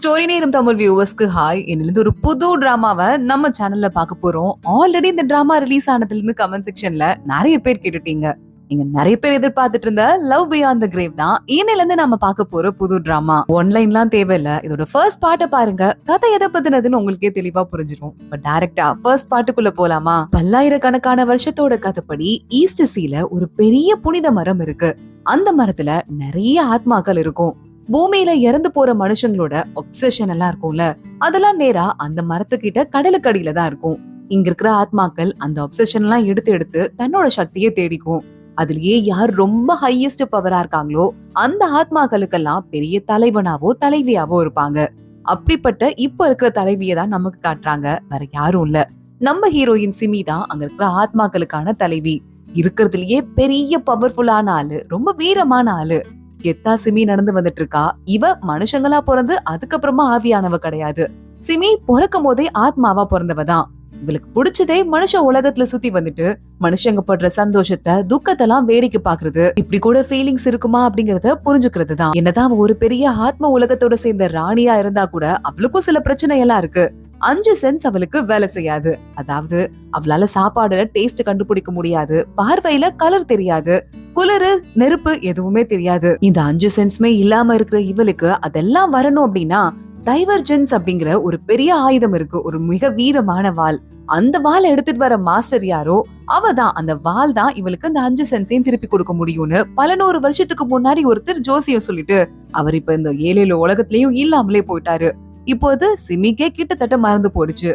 Story நேரம் Tamil வியூவர்ஸ்க்கு hi. இன்னிலிருந்து ஒரு புது டிராமாவை நம்ம சேனல்ல பார்க்க போறோம். ஆல்ரெடி இந்த டிராமா ரிலீஸ் ஆனதுல இருந்து கமெண்ட் செக்ஷன்ல நிறைய பேர் கேட்டுட்டீங்க. நீங்க நிறைய பேர் எதிர்பார்த்துட்டு இருந்த லவ் பியாண்ட் த கிரேவ் தான் இன்னில இருந்து நம்ம பார்க்க போற புது டிராமா. ஒன்லைன்லாம் தேவையில்ல, இதோட ஃபர்ஸ்ட் பார்ட்ட பாருங்க. கதை எதை பத்தினதுன்னு உங்களுக்கே தெளிவா புரிஞ்சிடும். இப்ப டைரக்டா ஃபர்ஸ்ட் பார்ட்டுக்குள்ள போலாமா? பல்லாயிரக்கணக்கான வருஷத்தோட கதைப்படி ஈஸ்ட் சீல ஒரு பெரிய புனித மரம் இருக்கு. அந்த மரத்துல நிறைய ஆத்மாக்கள் இருக்கும். பூமியில இறந்து போற மனுஷங்களோட ஒப்சஷன் எல்லாம் இருக்கும்ல, அதெல்லாம் நேரா அந்த மரத்துக்கிட்ட கடலுக்கு அடியில தான் இருக்கும். இங்க இருக்கிற ஆத்மாக்கள் அந்த ஒப்சஷன் எல்லாம் எடுத்து எடுத்து தன்னோட சக்தியை தேடிக்கும். அதுலயே யார் ரொம்ப ஹையஸ்ட் பவரா இருக்காங்களோ அந்த ஆத்மாக்களுக்கெல்லாம் பெரிய தலைவனாவோ தலைவியாவோ இருப்பாங்க. அப்படிப்பட்ட இப்ப இருக்கிற தலைவியை தான் நமக்கு காட்டுறாங்க. வேற யாரும் இல்ல, நம்ம ஹீரோயின் சிமி தான் அங்க இருக்கிற ஆத்மாக்களுக்கான தலைவி. இருக்கிறதுலயே பெரிய பவர்ஃபுல்லான ஆளு, ரொம்ப வீரமான ஆளு. கெத்தா சிமி நடந்து வந்துட்டு இருக்கா. இவ மனுஷங்களா பிறந்து அதுக்கப்புறமா ஆவியானவ கிடையாது. சிமி பிறக்கும் போதே ஆத்மாவா பிறந்தவ தான். இவளுக்கு பிடிச்சதே மனுஷ உலகத்துல சுத்தி வந்துட்டு மனுஷங்க படுற சந்தோஷத்தை துக்கத்தெல்லாம் வேடிக்கை பாக்குறது. இப்படி கூட ஃபீலிங்ஸ் இருக்குமா அப்படிங்கறத புரிஞ்சுக்கிறது தான். என்னதான் ஒரு பெரிய ஆத்ம உலகத்தோட சேர்ந்த ராணியா இருந்தா கூட அவளுக்கும் சில பிரச்சனை எல்லாம் இருக்கு. 5 சென்ஸ் அவளுக்கு வேலை செய்யாது. அதாவது அவளால சாப்பாடுல டேஸ்ட் கண்டுபிடிக்க முடியாது, பார்வையில கலர் தெரியாது, குளிரு நெருப்பு எதுவுமே தெரியாது. இந்த 5 சென்ஸ்மே இல்லாம இருக்கிற இவளுக்கு அதெல்லாம் வரணும் அப்படின்னா டைவர்ஜென்ஸ் அப்படிங்கிற ஒரு பெரிய ஆயுதம் இருக்கு. ஒரு மிக வீரமான வாள். அந்த வாள் எடுத்துட்டு வர மாஸ்டர் யாரோ அவதான். அந்த வாள் தான் இவளுக்கு அந்த 5 சென்ஸையும் திருப்பி கொடுக்க முடியும்னு பல 100 வருஷத்துக்கு முன்னாடி ஒருத்தர் ஜோசியம் சொல்லிட்டு அவர் இப்ப இந்த 7 உலகத்திலயும் இல்லாமலே போயிட்டாரு. இப்போது சிமிக்கே கிட்டத்தட்ட மறந்து போயிடுச்சு.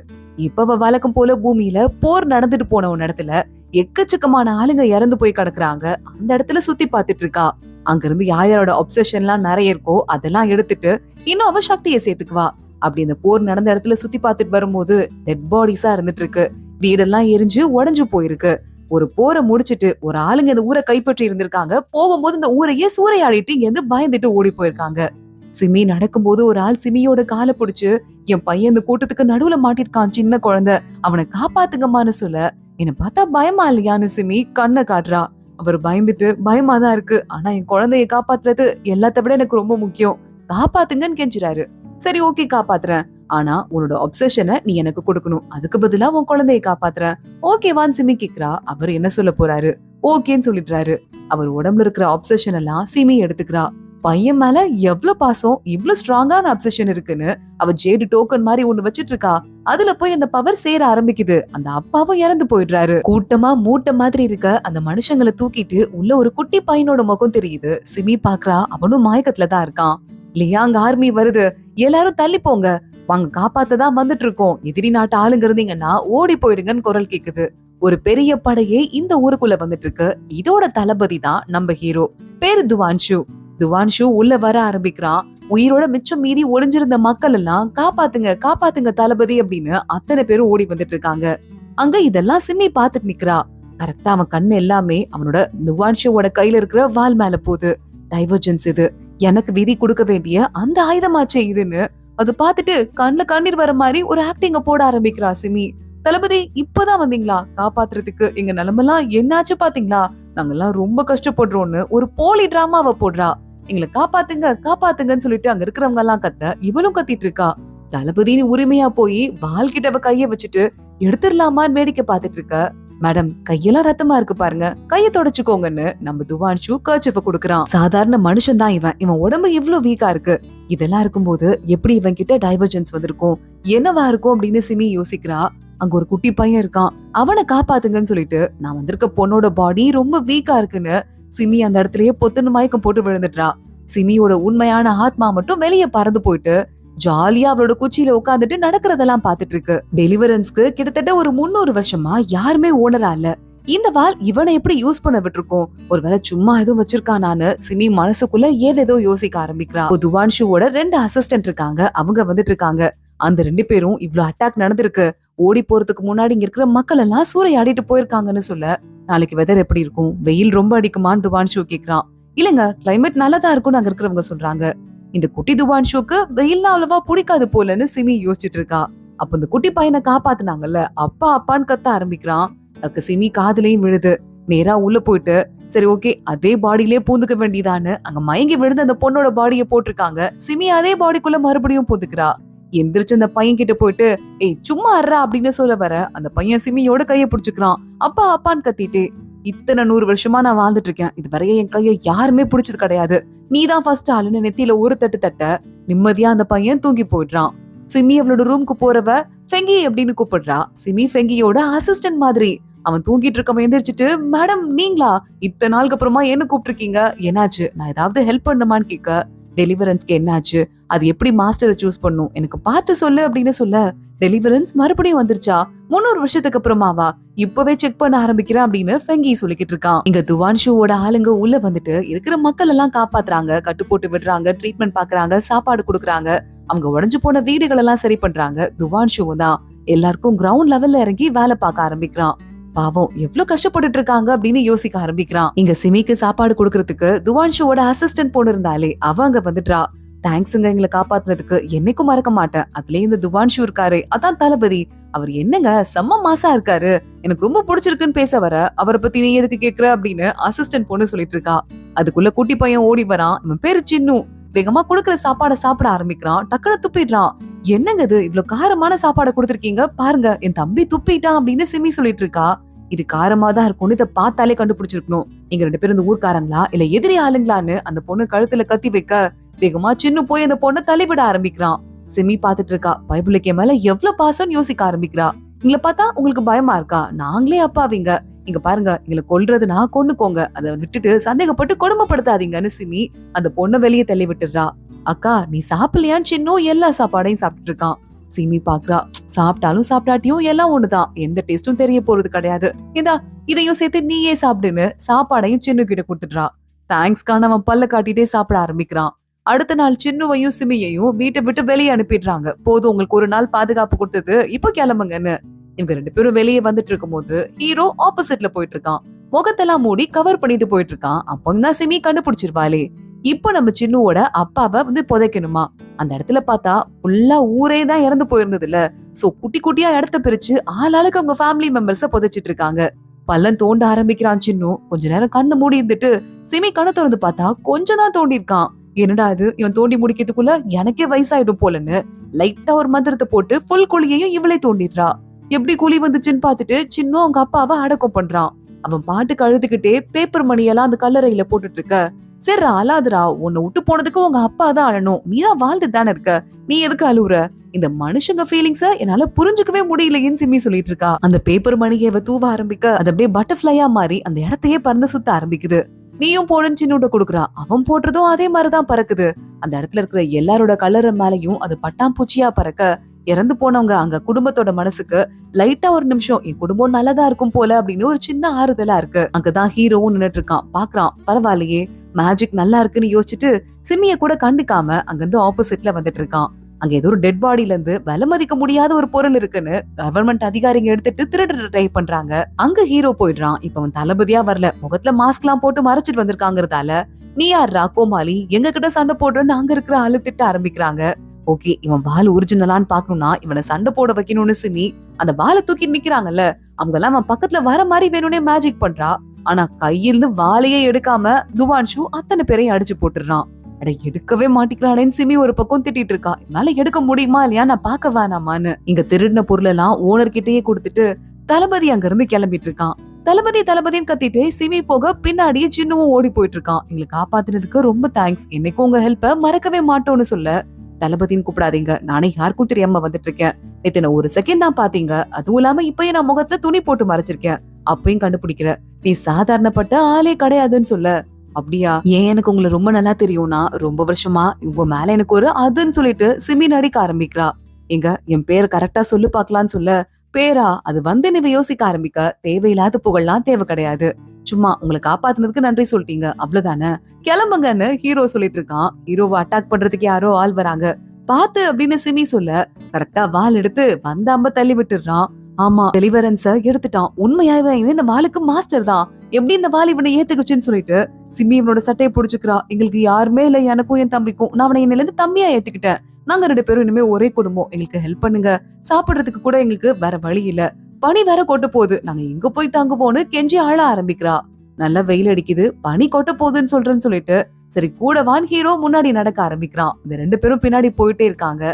இப்ப வழக்கம் போல பூமியில போர் நடந்துட்டு போன ஒரு இடத்துல எக்கச்சக்கமான ஆளுங்க இறந்து போய் கிடக்குறாங்க. அந்த இடத்துல சுத்தி பாத்துட்டு இருக்கா. அங்க இருந்து யாரோட ஒப்சஷன் எல்லாம் நிறைய இருக்கோ அதெல்லாம் எடுத்துட்டு இன்னும் அவ சக்தியை சேர்த்துக்குவா. அப்படி இந்த போர் நடந்த இடத்துல சுத்தி பாத்துட்டு வரும்போது டெட் பாடிஸா இருந்துட்டு இருக்கு. வீடெல்லாம் எரிஞ்சு உடஞ்சு போயிருக்கு. ஒரு போரை முடிச்சிட்டு ஒரு ஆளுங்க இந்த ஊரை கைப்பற்றி இருந்திருக்காங்க. போகும்போது இந்த ஊரையே சூறையாடிட்டு இங்க இருந்து பயந்துட்டு ஓடி போயிருக்காங்க. சிமி நடக்கும்போது ஒரு ஆள் சிமியோட காலை பிடிச்சு, என் பையன் இந்த கூட்டத்துக்கு நடுவுல மாட்டிருக்கான், சின்ன குழந்தை, அவனை காப்பாத்துங்கம்மான்னு சொல்ல, என்ன பார்த்தா பயமா இல்லையான்னு சிமி கண்ணை காட்டுறா. அவர் பயந்துட்டு, பயமாதான் இருக்கு, ஆனா என் குழந்தைய காப்பாத்துறது எல்லாத்த விட எனக்கு ரொம்ப முக்கியம், காப்பாத்துங்கன்னு கெஞ்சுறாரு. சரி ஓகே காப்பாத்துறேன், ஆனா உன்னோட ஒப்சஷனை நீ எனக்கு கொடுக்கணும், அதுக்கு பதிலா உன் குழந்தைய காப்பாத்துறேன், ஓகேவான்னு சிமி கேக்குறா. அவர் என்ன சொல்ல போறாரு? ஓகேன்னு சொல்லிடுறாரு. அவர் உடம்புல இருக்கிற ஆப்சஷன் எல்லாம் சிமி எடுத்துக்கிறா. பையன் மேல எவ்வளவு பாசம், இவ்வளவு ஸ்ட்ராங்கான அப்சஷன் இருக்குன்னு அவ ஜேடு டோக்கன் மாதிரி ஒண்ணு வச்சிட்டு இருக்கா. அதுல போய் அந்த பவர் சேர ஆரம்பிக்குது. அந்த அப்பாவும் இறந்து போயிடுறாரு. கூட்டமா மூட்டை மாதிரி இருக்க அந்த மனுஷங்களை தூக்கிட்டு உள்ள ஒரு குட்டி பையனோட முகம் தெரியுது. சிமி பாக்குறா, அவனும் மயக்கத்துல தான் இருக்கான். லியாங் ஆர்மி வருது, எல்லாரும் தள்ளி போங்க, வாங்க காப்பாத்ததான் வந்துட்டு இருக்கோம், எதிரி நாட்டு ஆளுங்க இருந்தீங்கன்னா ஓடி போயிடுங்கன்னு குரல் கேக்குது. ஒரு பெரிய படையே இந்த ஊருக்குள்ள வந்துட்டு இருக்கு. இதோட தளபதி தான் நம்ம ஹீரோ, பேரு துவான்ஷு. துவான்ஷு உள்ள வர ஆரம்பிக்கிறான். உயிரோட மிச்சம் மீறி ஒளிஞ்சிருந்த மக்கள் எல்லாம் காப்பாத்துங்க காப்பாத்துங்க தளபதி அப்படின்னு அத்தனை பேரும் ஓடி வந்துட்டு இருக்காங்க. அங்க இதெல்லாம் சிம்மி பாத்துட்டு நிக்கிறா. கரெக்டா அவன் கண்ணு எல்லாமே அவனோட துவான்ஷுவோட கையில இருக்கிற வால் மேல போகுது. டைவர்ஜென்ஸ் இது, எனக்கு விதி கொடுக்க வேண்டிய அந்த ஆயுதமாச்சே இதுன்னு அது பாத்துட்டு கண்ணுல கண்ணீர் வர மாதிரி ஒரு ஆக்டிங்க போட ஆரம்பிக்கிறா சிமி. தளபதி இப்பதான் வந்தீங்களா, காப்பாத்துறதுக்கு எங்க நிலைமெல்லாம் என்னாச்சு பாத்தீங்களா, நாங்கெல்லாம் ரொம்ப கஷ்டப்படுறோம்னு ஒரு போலி டிராமாவை போடுறா. எங்களை காப்பாத்துங்க காப்பாத்துங்கன்னு சொல்லிட்டு அங்க இருக்கிறவங்க எல்லாம் கத்த, இவளும் கத்திட்டு இருக்கா. தளபதினு உரிமையா போய் வால் கிட்ட கைய வச்சுட்டு எடுத்துடலாமான்னு வேடிக்கை பாத்துட்டு இருக்க. மேடம் கையெல்லாம் ரத்தமா இருக்கு பாருங்க, கைய தொடச்சுக்கோங்கன்னு நம்ம துவான்ஷு கர்ச்சிஃப குடுக்கறான். சாதாரண மனுஷன் தான் இவன், இவன் உடம்பு இவ்ளோ வீக்கா இருக்கு. இதெல்லாம் இருக்கும்போது எப்படி இவன் கிட்ட டைவர்ஜென்ஸ் வந்திருக்கும், என்னவா இருக்கும் அப்படின்னு சிமி யோசிக்கிறா. அங்க ஒரு குட்டி பையன் இருக்கான், அவனை காப்பாத்துங்கன்னு சொல்லிட்டு நான் வந்திருக்க பொண்ணோட பாடி ரொம்ப வீக்கா இருக்குன்னு சிமி அந்த இடத்துலயே பொத்துன்னு மயக்கம் போட்டு விழுந்துட்டா. சிமியோட உண்மையான ஆத்மா மட்டும் வெளியே பறந்து போயிட்டு ஜாலியா அவளோட குச்சியில உட்காந்துட்டு நடக்கிறதெல்லாம் பாத்துட்டு இருக்கு. டெலிவரன்ஸ்க்கு கிட்டத்தட்ட ஒரு 300 வருஷமா யாருமே ஓனரா இல்ல. இந்த வால் இவனை எப்படி யூஸ் பண்ண விட்டுருக்கோம், ஒருவேளை சும்மா எதுவும் வச்சிருக்கானான்னு சிமி மனசுக்குள்ள ஏதேதோ யோசிக்க ஆரம்பிக்கிறா. துவான்ஷுவோட 2 அசிஸ்டன்ட் இருக்காங்க, அவங்க வந்துட்டு இருக்காங்க. அந்த 2 பேரும் இவ்ளோ அட்டாக் நடந்திருக்கு, ஓடி போறதுக்கு முன்னாடி இங்க இருக்கிற மக்கள் எல்லாம் சூறையாடிட்டு போயிருக்காங்கன்னு சொல்ல, நாளைக்கு வெதர் எப்படி இருக்கும், வெயில் ரொம்ப அடிக்குமான்னு துவான்ஷு கேக்குறான். இல்லங்க கிளைமேட் நல்லதா இருக்கும்னு அங்க இருக்கிறவங்க சொல்றாங்க. இந்த குட்டி துவான்ஷுக்கு வெயில்லாம் அவ்வளவா பிடிக்காது போலன்னு சிமி யோசிச்சுட்டு இருக்கா. அப்ப இந்த குட்டி பையனை காப்பாத்துனாங்கல்ல, அப்பா அப்பான்னு கத்த ஆரம்பிக்கிறான். சிமி காதுலயும் விழுது. நேரா உள்ள போயிட்டு சரி ஓகே, அதே பாடியிலே பூந்துக்க வேண்டியதான்னு அங்க மயங்கி விழுந்து அந்த பொண்ணோட பாடிய போட்டிருக்காங்க. சிமி அதே பாடிக்குள்ள மறுபடியும் பூந்துக்கிறா. எந்திரிச்சு அந்த பையன் கிட்ட போயிட்டு, ஏய் சும்மா அர்றா அப்படின்னு சொல்ல வர அந்த பையன் சிமியோட கைய பிடிச்சுக்கிறான். அப்பா அப்பான்னு கத்திட்டு, இத்தனை 100 வருஷமா நான் வாழ்ந்துட்டு இருக்கேன், இது வரைய என் கைய யாருமே பிடிச்சது கிடையாது, நீதான் ஃபர்ஸ்ட் ஆளுன்னு நெத்தியில ஒரு தட்டு தட்ட நிம்மதியா அந்த பையன் தூங்கி போயிடுறான். சிமி அவளோட ரூம்க்கு போறவ ஃபெங்கி அப்படின்னு கூப்பிடுறா. சிமி ஃபெங்கியோட அசிஸ்டன்ட் மாதிரி. அவன் தூங்கிட்டு இருக்கவன் எந்திரிச்சிட்டு, மேடம் நீங்களா, இத்தனை நாளுக்கு அப்புறமா என்ன கூப்பிட்டுருக்கீங்க, என்னாச்சு, நான் ஏதாவது ஹெல்ப் பண்ணுமான்னு கேட்க, டெலிவரன்ஸ்க்கு என்னாச்சு, அது எப்படி மாஸ்டரை சூஸ் பண்ணும் எனக்கு பார்த்து சொல்லு அப்படின்னு சொல்ல, டெலிவரன்ஸ் மறுபடியும் வந்துருச்சா, 300 வருஷத்துக்கு அப்புறமாவா, இப்பவே செக் பண்ண ஆரம்பிக்கிறேன் அப்படின்னு ஃபெங்கி சொல்லிக்கிட்டு இருக்கான். இங்க துவான்ஷுவோட ஆளுங்க உள்ள வந்துட்டு இருக்கிற மக்கள் எல்லாம் காப்பாத்துறாங்க, கட்டு போட்டு விடுறாங்க, ட்ரீட்மெண்ட் பாக்குறாங்க, சாப்பாடு கொடுக்குறாங்க, அவங்க உடைஞ்சு போன வீடுகள் எல்லாம் சரி பண்றாங்க. துவான்ஷுவும் தான் எல்லாருக்கும் கிரவுண்ட் லெவல்ல இறங்கி வேலை பார்க்க ஆரம்பிக்கிறான். பாவம் எவ்வளவு கஷ்டப்பட்டுட்டு இருக்காங்க அப்படின்னு யோசிக்க ஆரம்பிக்கிறான். இங்க சிமிக்கு சாப்பாடு கொடுக்கறதுக்கு துவான்ஷுவோட அசிஸ்டன்ட் பொண்ணு இருந்தாலே அவ அங்க வந்துடுறா. தேங்க்ஸுங்க எங்களை காப்பாத்துனதுக்கு, என்னைக்கும் மறக்க மாட்டேன், அதுலயே இந்த துவான்ஷு இருக்காரு அதான் தளபதி, அவர் என்னங்க செம்ம மாசா இருக்காரு, எனக்கு ரொம்ப பிடிச்சிருக்குன்னு பேச வர, அவரை பத்தி நீ எதுக்கு கேக்குற அப்படின்னு அசிஸ்டன்ட் பொண்ணு சொல்லிட்டு இருக்கா. அதுக்குள்ள குட்டி பையன் ஓடி வரான். இவன் பேரு சின்னு. வேகமா குடுக்கற சாப்பாட சாப்பிட ஆரம்பிக்கிறான். டக்குனு துப்பிடுறான். என்னங்க இது இவ்வளவு காரமான சாப்பாடு கொடுத்திருக்கீங்க, பாருங்க என் தம்பி துப்பிட்டான் அப்படின்னு சிமி சொல்லிட்டு இருக்கா. இது காரமா தான் இருக்கும்னு இதை பார்த்தாலே கண்டுபிடிச்சிருக்கணும். நீங்க 2 பேரும் இந்த ஊர்க்காரங்களா இல்ல எதிரி ஆளுங்களான்னு அந்த பொண்ணு கழுத்துல கத்தி வைக்க, வேகமா சின்ன போய் அந்த பொண்ணை தள்ளிவிட ஆரம்பிக்கிறான். சிமி பாத்துட்டு இருக்கா. பைபிளுக்கு மேல எவ்வளவு பாசம்னு யோசிக்க ஆரம்பிக்கிறா. எங்களை பார்த்தா உங்களுக்கு பயமா இருக்கா, நாங்களே அப்பாவிங்க, இங்க பாருங்க எங்களை கொல்றதுனா கொன்னுக்கோங்க, அதை விட்டுட்டு சந்தேகப்பட்டு கொடுமைப்படுத்தாதீங்கன்னு சிமி அந்த பொண்ணை வெளியே தள்ளி விட்டுறா. அக்கா நீ சாப்பிடலையான்னு சின்னும் எல்லா சாப்பாடையும் சாப்பிட்டு இருக்கான். சிமி பாக்குறா. சாப்பிட்டாலும் சாப்பிட்டாட்டியும் எல்லாம் ஒண்ணுதான், எந்த டேஸ்டும் தெரிய போறது கிடையாது, இந்தா இதையும் சேர்த்து நீயே சாப்பிடுன்னு சாப்பாடையும் சின்னு கிட்ட கொடுத்துடுறா. தேங்க்ஸ்கான அவன் பல்ல காட்டிட்டே சாப்பிட ஆரம்பிக்கிறான். அடுத்த நாள் சின்னுவையும் சிமியையும் வீட்டை விட்டு வெளியே அனுப்பிடுறாங்க. போதும் உங்களுக்கு ஒரு நாள் பாதுகாப்பு கொடுத்தது, இப்ப கிளம்புங்கன்னு. இவங்க 2 பேரும் வெளியே வந்துட்டு இருக்கும் போது ஹீரோ ஆப்போசிட்ல போயிட்டு இருக்கான். முகத்தெல்லாம் மூடி கவர் பண்ணிட்டு போயிட்டு இருக்கான். அப்பதான் சிமி கண்டுபிடிச்சிருவாளே, இப்ப நம்ம சின்னுவோட அப்பாவை புதைக்கணுமா. அந்த இடத்துல பார்த்தா ஃபுல்லா ஊரே தான் இறந்து போயிருந்தது இல்ல. சோ குட்டி குட்டியா இடத்த பிரிச்சு ஆளாளுக்கு அவங்க ஃபேமிலி மெம்பர்ஸ புதைச்சிட்டு இருக்காங்க. பள்ளம் தோண்ட ஆரம்பிக்கிறான் சின்னு. கொஞ்ச நேரம் கண்ணு மூடி இருந்துட்டு சிமி கண்ணை திறந்து பார்த்தா கொஞ்சம் தான் தோண்டி இருக்கான். என்னடா இது, இவன் தோண்டி முடிக்கிறதுக்குள்ள எனக்கே வயசாயிடும் போலன்னு லைட்டா ஒரு மந்திரத்தை போட்டு ஃபுல் குழியையும் இவளே தோண்டிடுறா. எப்படி குழி வந்துச்சுன்னு பாத்துட்டு சின்னும் அவங்க அப்பாவை அடக்கம் பண்றான். அவன் பாட்டுக்கு அழுதுகிட்டே பேப்பர் மணியெல்லாம் அந்த கல்லறையில போட்டுட்டு இருக்க. சரி அழாதுரா, உன்னை விட்டு போனதுக்கு உங்க அப்பா தான் அழணும், நீதான் வாழ்ந்துட்டு தானே இருக்க, நீ எதுக்கு அழுவுற, இந்த மனுஷங்க ஃபீலிங்ஸ என்னால புரிஞ்சுக்கவே முடியலையேன்னு சிம்மி சொல்லிட்டு இருக்கா. அந்த பேப்பர் மணியை தூவ ஆரம்பிக்க அது அப்படியே பட்டர்ஃபிளையா மாறி அந்த இடத்தையே பறந்து சுத்த ஆரம்பிக்குது. நீயும் போடுன்னு சின்னோட கொடுக்குறா. அவன் போடுறதும் அதே மாதிரிதான் பறக்குது. அந்த இடத்துல இருக்கிற எல்லாரோட கலர் மேலையும் அது பட்டாம்பூச்சியா பறக்க, இறந்து போனவங்க அங்க குடும்பத்தோட மனசுக்கு லைட்டா ஒரு நிமிஷம் என் குடும்பம் நல்லதா இருக்கும் போல அப்படின்னு ஒரு சின்ன ஆறுதலா இருக்கு. அங்கதான் ஹீரோவும் நின்னுட்டு இருக்கான். பாக்குறான், பரவாயில்லையே மேஜிக் நல்லா இருக்குன்னு யோசிச்சுட்டு சிம்மிய கூட கண்டுக்காம அங்கிருந்து ஆப்போசிட்ல வந்துட்டு இருக்கான். அங்க ஏதோ ஒரு டெட் பாடியில இருந்து விலை மதிக்க முடியாத ஒரு பொருள் இருக்குன்னு கவர்மெண்ட் அதிகாரிங்க எடுத்துட்டு திருட ட்ரை பண்றாங்க. அங்க ஹீரோ போயிடுறான். இப்ப அவன் தளபதியா வரல, முகத்துல மாஸ்க் எல்லாம் போட்டு மறைச்சிட்டு வந்திருக்காங்கிறதால, நீ யாரா கோமாளி, எங்க கிட்ட சண்டை போடுறன்னு அங்க இருக்கிற ஆளு திட்ட ஆரம்பிக்கிறாங்க. ஓகே, இவன் பால் ஒரிஜினலான்னு பாக்கணும்னா இவனை சண்டை போட வைக்கணும்னு சிமி அந்த பாலை தூக்கி நிக்கிறாங்கல்ல, அவங்க எல்லாம் அவன் பக்கத்துல வர மாதிரி வேணும்னே மேஜிக் பண்றா. ஆனா கையிலிருந்து வாளையே எடுக்காம துவான்ஷு அத்தனை பேரையும் அடிச்சு போட்டுறான். அட எடுக்கவே மாட்டிக்கிறானேன்னு சிமி ஒரு பக்கம் திட்டிட்டு இருக்கா. என்னால எடுக்க முடியுமா இல்லையா, நான் பாக்க வேணாமான்னு. இங்க திருடின பொருள் எல்லாம் ஓனர் கிட்டயே கொடுத்துட்டு தளபதி அங்க இருந்து கிளம்பிட்டு இருக்கான். தளபதி தளபதின்னு கத்திட்டு சிமி போக பின்னாடியே சின்னவும் ஓடி போயிட்டு இருக்கான். எங்களை காப்பாத்தினதுக்கு ரொம்ப தேங்க்ஸ், என்னைக்கும் உங்க ஹெல்ப்ப மறக்கவே மாட்டோம்னு சொல்ல, தளபதின்னு கூப்பிடாதீங்க, நானே யாருக்கும் தெரியாம வந்துட்டு இருக்கேன், நேத்து ஒரு செகண்ட் தான் பாத்தீங்க, அதுவும் இல்லாம இப்பயும் நான் முகத்துல துணி போட்டு மறைச்சிருக்கேன், அப்பயும் கண்டுபிடிக்கிற, நீ சாதாரணப்பட்ட ஆளே கிடையாதுன்னு சொல்ல, அப்படியா, ஏன் எனக்கு உங்களை ரொம்ப நல்லா தெரியும்னா, ரொம்ப வருஷமா உங்க மேல எனக்கு ஒரு அதுன்னு சொல்லிட்டு சிமி நடிக்க ஆரம்பிக்கிறா. எங்க என் பேரை கரெக்டா சொல்லு பாக்கலான்னு சொல்ல, பேரா அது நீ யோசிக்க ஆரம்பிக்க, தேவையில்லாத புகழ்லாம் தேவை கிடையாது, சும்மா உங்களை காப்பாத்துனதுக்கு நன்றி சொல்லிட்டீங்க அவ்வளவுதானே, கிளம்புங்கன்னு ஹீரோ சொல்லிட்டு இருக்கான். ஹீரோவை அட்டாக் பண்றதுக்கு யாரோ ஆள் வராங்க, பாத்து அப்படின்னு சிமி சொல்ல கரெக்டா வால் எடுத்து வந்த அம்ப தள்ளி விட்டுறான். ஆமா, டெலிவரன்ஸ எடுத்துட்டான். உண்மையாவே இந்த வாளுக்கு மாஸ்டர் தான், எப்படி இந்த வால் இவனை ஏத்துக்குச்சுன்னு சொல்லிட்டு சிமி இவனோட சட்டையை புடிச்சுக்கிறா. எங்களுக்கு யாருமே இல்ல, எனக்கும் என் தம்பிக்கும், நான் அவனை என்னல இருந்து தம்பியா ஏத்துக்கிட்டேன், நாங்க 2 பேரும் இனிமே ஒரே குடும்பம், எங்களுக்கு ஹெல்ப் பண்ணுங்க, சாப்பிடுறதுக்கு கூட எங்களுக்கு வேற வழி இல்ல, பனி வேற கொட்டு போகுது, நாங்க எங்க போய் தங்குவோன்னு கெஞ்சி ஆள ஆரம்பிக்கிறா. நல்லா வெயில் அடிக்குது, பனி கொட்ட போகுதுன்னு சொல்றேன்னு சொல்லிட்டு சரி கூடவான் ஹீரோ முன்னாடி நடக்க ஆரம்பிக்கிறான். இந்த 2 பேரும் பின்னாடி போயிட்டே இருக்காங்க.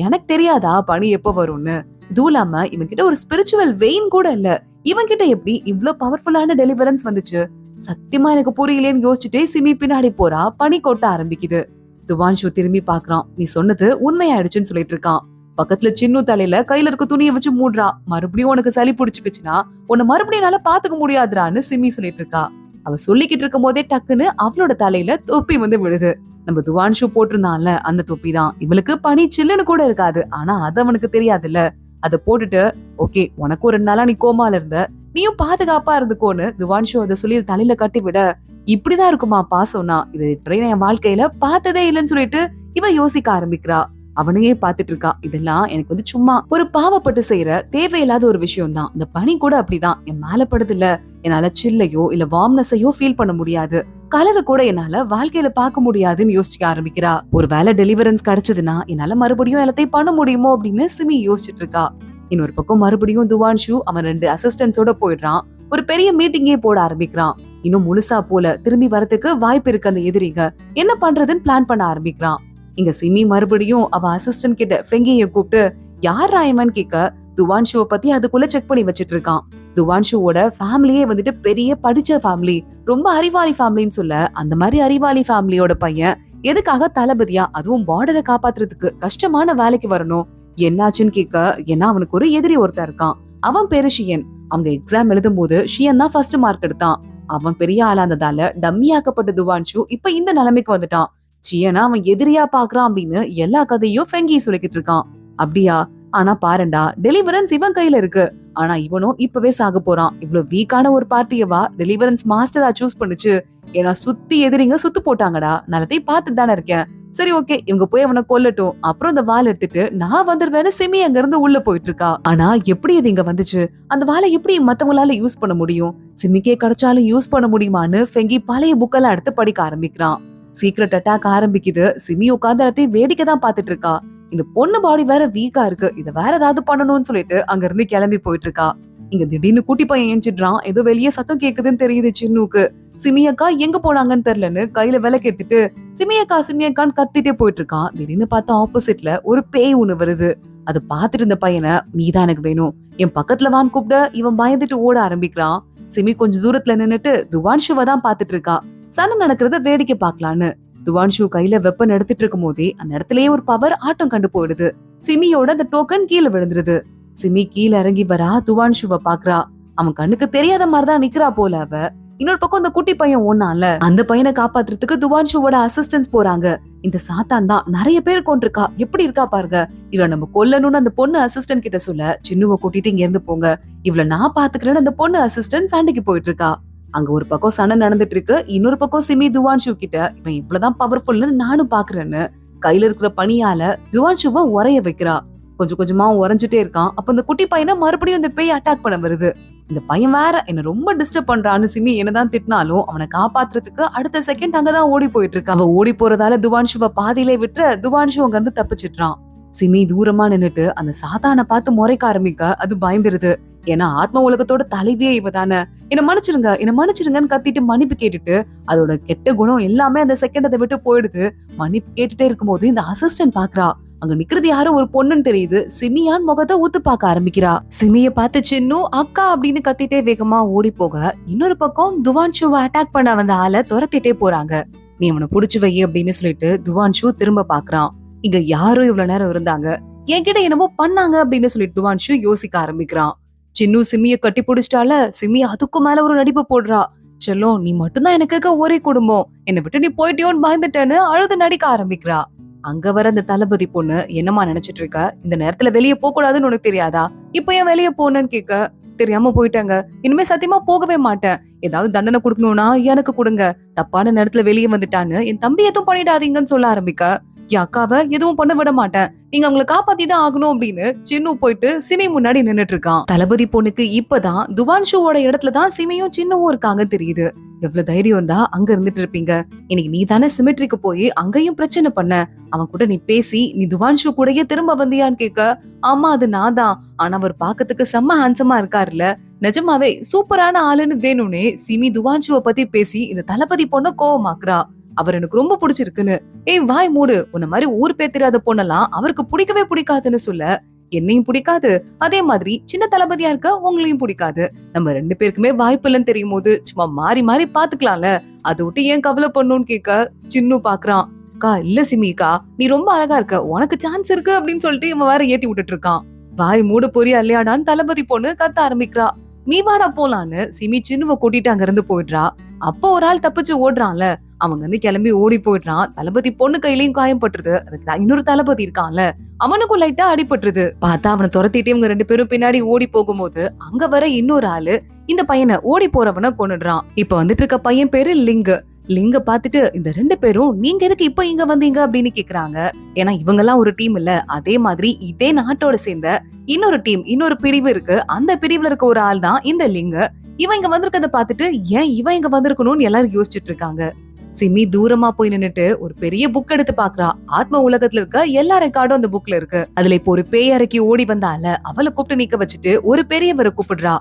எனக்கு தெரியாதா பனி எப்ப வரும்னு. இதுவும் இல்லாம இவன் கிட்ட ஒரு ஸ்பிரிச்சுவல் வெயின் கூட இல்ல. இவன் கிட்ட எப்படி இவ்ளோ பவர்ஃபுல்லான டெலிவரன்ஸ் வந்துச்சு? சத்தியமா எனக்கு புரியலையேன்னு யோசிச்சுட்டே சிமி பின்னாடி போறா. பனி கொட்ட ஆரம்பிக்குது. துவான்ஷு திரும்பி பாக்குறான். நீ சொன்னது உண்மையாயிடுச்சுன்னு சொல்லிட்டு இருக்கான். பக்கத்துல சின்னு தலையில கையில இருக்க துணியை வச்சு மூடுறா. மறுபடியும் உனக்கு சளி பிடிச்சுக்குச்சுன்னா உன்னை மறுபடியும் என்னால பாத்துக்க முடியாதுரான்னு சிமி சொல்லிட்டு இருக்கா. அவ சொல்லிக்கிட்டு இருக்கும் போதே டக்குன்னு அவளோட தலையில தொப்பி வந்து விழுது. நம்ம துவான்ஷு போட்டிருந்தான்ல அந்த தொப்பி தான். இவளுக்கு பனி சில்லுன்னு கூட இருக்காது. ஆனா அது அவனுக்கு தெரியாதுல்ல. அத போட்டுட்டு ஓகே உனக்கு ஒரு 2 நாளா நீ கோமால இருந்த, நீயும் பாதுகாப்பா இருந்துக்கோன்னு துவான்ஷு அதை சொல்லி தலையில கட்டி விட இப்படிதான் இருக்குமா பாசம்னா, இது என் வாழ்க்கையில பார்த்ததே இல்லைன்னு சொல்லிட்டு இவ யோசிக்க ஆரம்பிக்கிறா. அவனையே பாத்துட்டு இருக்கா. இதெல்லாம் எனக்கு வந்து சும்மா ஒரு பாவப்பட்டு செய்யற தேவையில்லாத ஒரு விஷயம் தான். இந்த பனி கூட அப்படிதான் என் மேல படுது இல்ல, என்னால சில்லையோ இல்ல வார்ம்னஸையோ ஃபீல் பண்ண முடியாது, கலரை கூட என்னால வாழ்க்கையில பார்க்க முடியாதுன்னு யோசிக்க ஆரம்பிக்கிறா. ஒரு வேலை டெலிவரன்ஸ் கிடைச்சதுன்னா என்னால மறுபடியும் எல்லாத்தையும் பண்ண முடியுமோ அப்படின்னு சிமி யோசிச்சுட்டு இருக்கா. இன்னொரு பக்கம் மறுபடியும் துவான்ஷு அவன் 2 அசிஸ்டன்ஸோட போயிடுறான். ஒரு பெரிய மீட்டிங்கே போட ஆரம்பிக்கிறான். இன்னும் முழுசா போல திரும்பி வரதுக்கு வாய்ப்பு இருக்கு. அந்த எதிரிங்க என்ன பண்றதுன்னு பிளான் பண்ண ஆரம்பிக்கிறான். இங்க சிமி மறுபடியும் அவ அசிஸ்டன்ட் கிட்ட ஃபெங்கிய கூப்பிட்டு யார் ராயமன் கேட்க துவான்ஷுவை பத்தி அதுக்குள்ள செக் பண்ணி வச்சிட்டு இருக்கான். துவான்ஷுவோட ஃபேமிலியே வந்துட்டு பெரிய படிச்ச ஃபேமிலி, ரொம்ப அறிவாளி ஃபேமிலின்னு சொல்ல அந்த மாதிரி அறிவாளி ஃபேமிலியோட பையன் எதுக்காக தளபதியா அதுவும் பார்டரை காப்பாத்துறதுக்கு கஷ்டமான வேலைக்கு வரணும், என்னாச்சுன்னு கேட்க ஏன்னா அவனுக்கு ஒரு எதிரி ஒருத்தர் இருக்கான். அவன் பேரு ஷியன். அவங்க எக்ஸாம் எழுதும் போது ஷியன் தான் ஃபர்ஸ்ட் மார்க் எடுத்தான். அவன் பெரிய ஆளானதால டம்மியாக்கப்பட்ட துவான்ஷு இப்ப இந்த நிலைமைக்கு வந்துட்டான். ஷியனா அவன் எதிரியா பாக்குறான் அப்படின்னு எல்லா கதையும் ஃபெங்கி சொல்லிக்கிட்டு இருக்கான். அப்படியா? ஆனா பாருண்டா டெலிவரன்ஸ் இவன் கையில இருக்கு. ஆனா இவனும் இப்பவே சாக போறான். இவ்வளவு வீக்கான ஒரு பார்ட்டியவா டெலிவரன்ஸ் மாஸ்டரா சூஸ் பண்ணுச்சு. ஏன்னா சுத்தி எதிரிங்க சுத்து போட்டாங்கடா. நல்லதையும் பார்த்துட்டு தானே இருக்கேன். சரி ஓகே இவங்க போய் அவனை கொல்லட்டும், அப்புறம் இந்த வால் எடுத்துட்டு நான் வந்துருவேன்னு சிமி அங்க இருந்து உள்ள போயிட்டு இருக்கா. ஆனா எப்படி இது இங்க வந்துச்சு? அந்த வாளை எப்படி மத்தவங்களால யூஸ் பண்ண முடியும்? சிமிக்கே கிடைச்சாலும் யூஸ் பண்ண முடியுமான்னு ஃபெங்கி பழைய புக்கெல்லாம் எடுத்து படிக்க ஆரம்பிக்கிறான். சீக்ரெட் அட்டாக் ஆரம்பிக்குது. சிமி உட்கார்ந்து எல்லாத்தையும் வேடிக்கை தான் பாத்துட்டு இருக்கா. இந்த பொண்ணு பாடி வேற வீக்கா இருக்கு, இத வேற ஏதாவது பண்ணணும்னு சொல்லிட்டு அங்க இருந்து கிளம்பி போயிட்டு இருக்கா. இங்க திடீர்னு குட்டி பையன் ஏஞ்சிடுறான். ஏதோ வெளியே சத்தம் கேக்குதுன்னு தெரியுது சின்னுக்கு. சிமியக்கா எங்க போனாங்கன்னு தெரியலன்னு கையில விளக்கு எடுத்துட்டு சிமியக்கா சிமியக்கான்னு கத்திட்டே போயிட்டு இருக்கான். திடீர்னு பார்த்தா ஆப்போசிட்ல ஒரு பேய் ஒண்ணு வருது. அதை பாத்துட்டு இருந்த பையனை நீதான் எனக்கு வேணும், என் பக்கத்துல வான்னு கூப்பிட இவன் பயந்துட்டு ஓட ஆரம்பிக்கிறான். சிமி கொஞ்சம் தூரத்துல நின்னுட்டு துவான்ஷுவை தான் பாத்துட்டு இருக்கா. சண்டை நடக்கிறத வேடிக்கை பாக்கலான்னு. துவான்ஷு கையில வெப்பன் எடுத்துட்டு இருக்கும் போதே அந்த இடத்துலயே ஒரு பவர் ஆட்டம் கண்டு போயிடுது. சிமியோட அந்த டோக்கன் கீழே விழுந்துருது. சிமி கீழே இறங்கி வரா. துவான்ஷுவை பாக்குறா. அவன் கண்ணுக்கு தெரியாத மாதிரிதான் நிக்கிறா போல அவ. இன்னொரு பக்கம் அந்த குட்டி பையன் ஒண்ணால அந்த பையனை காப்பாத்துறதுக்கு துவான்ஷுவோட அசிஸ்டன்ஸ் போறாங்க. இந்த சாத்தான் தான் நிறைய பேர் கொண்டிருக்கா. எப்படி இருக்கா பாருங்க. இவள நம்ம கொல்லணும்னு அந்த பொண்ணு அசிஸ்டன்ட் கிட்ட சொல்ல சின்னுவை கூட்டிட்டு இங்க இருந்து போங்க, இவள நான் பாத்துக்கிறேன்னு அந்த பொண்ணு அசிஸ்டன்ட் சண்டைக்கு போயிட்டு இருக்கா. அங்க ஒரு பக்கம் சண்டை நடந்துட்டு இருக்கு. இன்னொரு பக்கம் சிமி துவான்ஷு கிட்ட இவன் இவ்வளவுதான் பவர்ஃபுல்னு நானும் பாக்குறேன்னு கையில இருக்கிற பனியால துவான்ஷுவை உரைய வைக்கிறா. கொஞ்சம் கொஞ்சமா உறைஞ்சிட்டே இருக்கான். அப்ப இந்த குட்டி பையனை மறுபடியும் இந்த பேய் அட்டாக் பண்ண வருது. இந்த பையன் வேற என்ன ரொம்ப டிஸ்டர்ப் பண்றான்னு சிமி என்னதான் திட்டினாலும் அவனை காப்பாத்துறதுக்கு அடுத்த செகண்ட் அங்கதான் ஓடி போயிட்டு இருக்கா. அவ ஓடி போறதால துவான்ஷுவை பாதியிலே விட்டு துவான்ஷு அங்க இருந்து தப்பிச்சிடுறான். சிமி தூரமா நின்னுட்டு அந்த சாத்தானை பார்த்து முறைக்க ஆரம்பிக்க அது பயந்துருது. ஏன்னா ஆத்ம உலகத்தோட தலைவியே இவ தானே. என்ன மன்னிச்சிருங்கன்னு கத்திட்டு மன்னிப்பு கேட்டுட்டு அதோட கெட்ட குணம் எல்லாமே அந்த செகண்ட் அதை விட்டு போயிடுது. மன்னிப்பு கேட்டுட்டே இருக்கும் போது இந்த அசிஸ்டன்ட் பாக்குறா. அங்க நிக்கிறது யாரும் ஒரு பொண்ணுன்னு தெரியுது. சிமியான் முகத்தை ஊத்து பார்க்க ஆரம்பிக்கிறா. சிமிய பார்த்து சின்னு அக்கா அப்படின்னு கத்திட்டே வேகமா ஓடி போக இன்னொரு பக்கம் துவான்ஷுவை அட்டாக் பண்ண வந்த ஆளை துரத்திட்டே போறாங்க. நீ அவனை புடிச்சு வை அப்படின்னு சொல்லிட்டு துவான்ஷு திரும்ப பாக்குறான். இங்க யாரும் இவ்வளவு நேரம் இருந்தாங்க, என்கிட்ட என்னவோ பண்ணாங்க அப்படின்னு சொல்லிட்டு துவான்ஷு யோசிக்க ஆரம்பிக்கிறான். சின்னு சிமிய கட்டி பிடிச்சிட்டால. சிமி அதுக்கு மேல ஒரு நடிப்பு போடுறா. செல்லம் நீ மட்டும்தான் எனக்கு இருக்க ஒரே குடும்பம், என்னை விட்டு நீ போயிட்டியோன்னு பயந்துட்டேன்னு அழுது நடிக்க ஆரம்பிக்கிறா. அங்க வர அந்த தளபதி பொண்ணு என்னமா நினைச்சிட்டு இருக்க, இந்த நேரத்துல வெளியே போக கூடாதுன்னு உனக்கு தெரியாதா, இப்ப ஏன் வெளியே போனேன்னு கேட்க தெரியாம போயிட்டாங்க, இனிமே சத்தியமா போகவே மாட்டேன், ஏதாவது தண்டனை கொடுக்கணும்னா எனக்கு கொடுங்க, தப்பான நேரத்துல வெளியே வந்துட்டான்னு என் தம்பி எதுவும் பண்ணிடாதீங்கன்னு சொல்ல ஆரம்பிக்க என் அக்காவை எதுவும் பண்ண விட மாட்டேன், நீங்க அவங்களை காப்பாத்தி தான் ஆகணும் அப்படின்னு சின்னு போயிட்டு சிமி முன்னாடி நின்னுட்டு இருக்கான். தளபதி பொண்ணுக்கு இப்பதான் துவான்ஷுவோட இடத்துலதான் சிமியும் சின்னவும் இருக்காங்க தெரியுது. எவ்வளவு தைரியம் தான் அங்க இருந்துட்டு இருப்பீங்க, இன்னைக்கு நீ தானே சிமெட்ரிக்கு போய் அங்கேயும் பிரச்சனை பண்ண, அவன் கூட நீ பேசி நீ துவான்ஷு கூடயே திரும்ப வந்தியான்னு கேட்க ஆமா அது நான் தான், ஆனா அவர் பாக்கிறதுக்கு செம்ம ஹேண்ட்ஸமா இருக்காருல்ல, நிஜமாவே சூப்பரான ஆளுன்னு வேணும்னே சிமி துவான்ஷுவ பத்தி பேசி இந்த தளபதி பொண்ண கோவமாக்குறா. அவர் எனக்கு ரொம்ப பிடிச்சிருக்குன்னு. ஏய் வாய் மூடு, உன்ன மாதிரி ஊர் பேர் தெரியாத பொண்ணெல்லாம் அவருக்கு பிடிக்கவே பிடிக்காதுன்னு சொல்ல, என்னையும் பிடிக்காது, அதே மாதிரி சின்ன தளபதியா இருக்க உங்களையும் பிடிக்காது. நம்ம 2 பேருக்குமே வாய்ப்பு இல்லைன்னு தெரியும் போது சும்மா மாறி மாறி பாத்துக்கலாம்ல, அதை விட்டு ஏன் கவலை பண்ணணும்னு கேட்க சின்னு பாக்குறான். அக்கா இல்ல சிமிக்கா, நீ ரொம்ப அழகா இருக்க, உனக்கு சான்ஸ் இருக்கு அப்படின்னு சொல்லிட்டு இவன் வேற ஏத்தி விட்டுட்டு இருக்கான். வாய் மூடு பொரியா இல்லையாடான்னு தளபதி பொண்ணு கத்த ஆரம்பிக்கிறா. நீ வாடா போலான்னு சிமி சின்னுவ கூட்டிட்டு அங்க இருந்து போயிடுறா. அப்போ ஒரு ஆள் தப்பிச்சு ஓடுறான்ல, அவங்க வந்து கிளம்பி ஓடி போயிடுறான். தளபதி பொண்ணு கையிலயும் காயப்பட்டுருது. இன்னொரு தளபதி இருக்கான்ல, அவனுக்கும் லைட்டா அடிபட்டுருது. பார்த்தா அவனை துரத்திட்டு இவங்க 2 பேரும் பின்னாடி ஓடி போகும்போது அங்க வர இன்னொரு ஆளு இந்த பையனை ஓடி போறவன கொன்னுடுறான். இப்ப வந்துட்டு இருக்க பையன் பேரு லிங்கு. லிங்க பாத்துட்டு இந்த 2 பேரும் நீங்க எதுக்கு இப்ப இங்க வந்தீங்க அப்படின்னு கேக்குறாங்க. ஏன்னா இவங்க எல்லாம் ஒரு டீம் இல்ல, அதே மாதிரி இதே நாட்டோட சேர்ந்த இன்னொரு டீம், இன்னொரு பிரிவு இருக்கு. அந்த பிரிவுல இருக்க ஒரு ஆள் தான் இந்த லிங்க. இவன் இங்க வந்திருக்கத பாத்துட்டு ஏன் இவன் இங்க வந்திருக்கணும்னு எல்லாரும் யோசிச்சுட்டு இருக்காங்க. சிமி தூரமா போய் நின்னுட்டு ஒரு பெரிய புக் எடுத்து பாக்குறா. ஆத்ம உலகத்துல இருக்க எல்லா ரெக்கார்டும் அந்த புக்ல இருக்கு. அதுல இப்போ ஒரு பேய் அறைக்கு ஓடி வந்தால அவளை கூப்பிட்டு நிக்க வச்சுட்டு ஒரு பெரியவரை கூப்பிடுறா.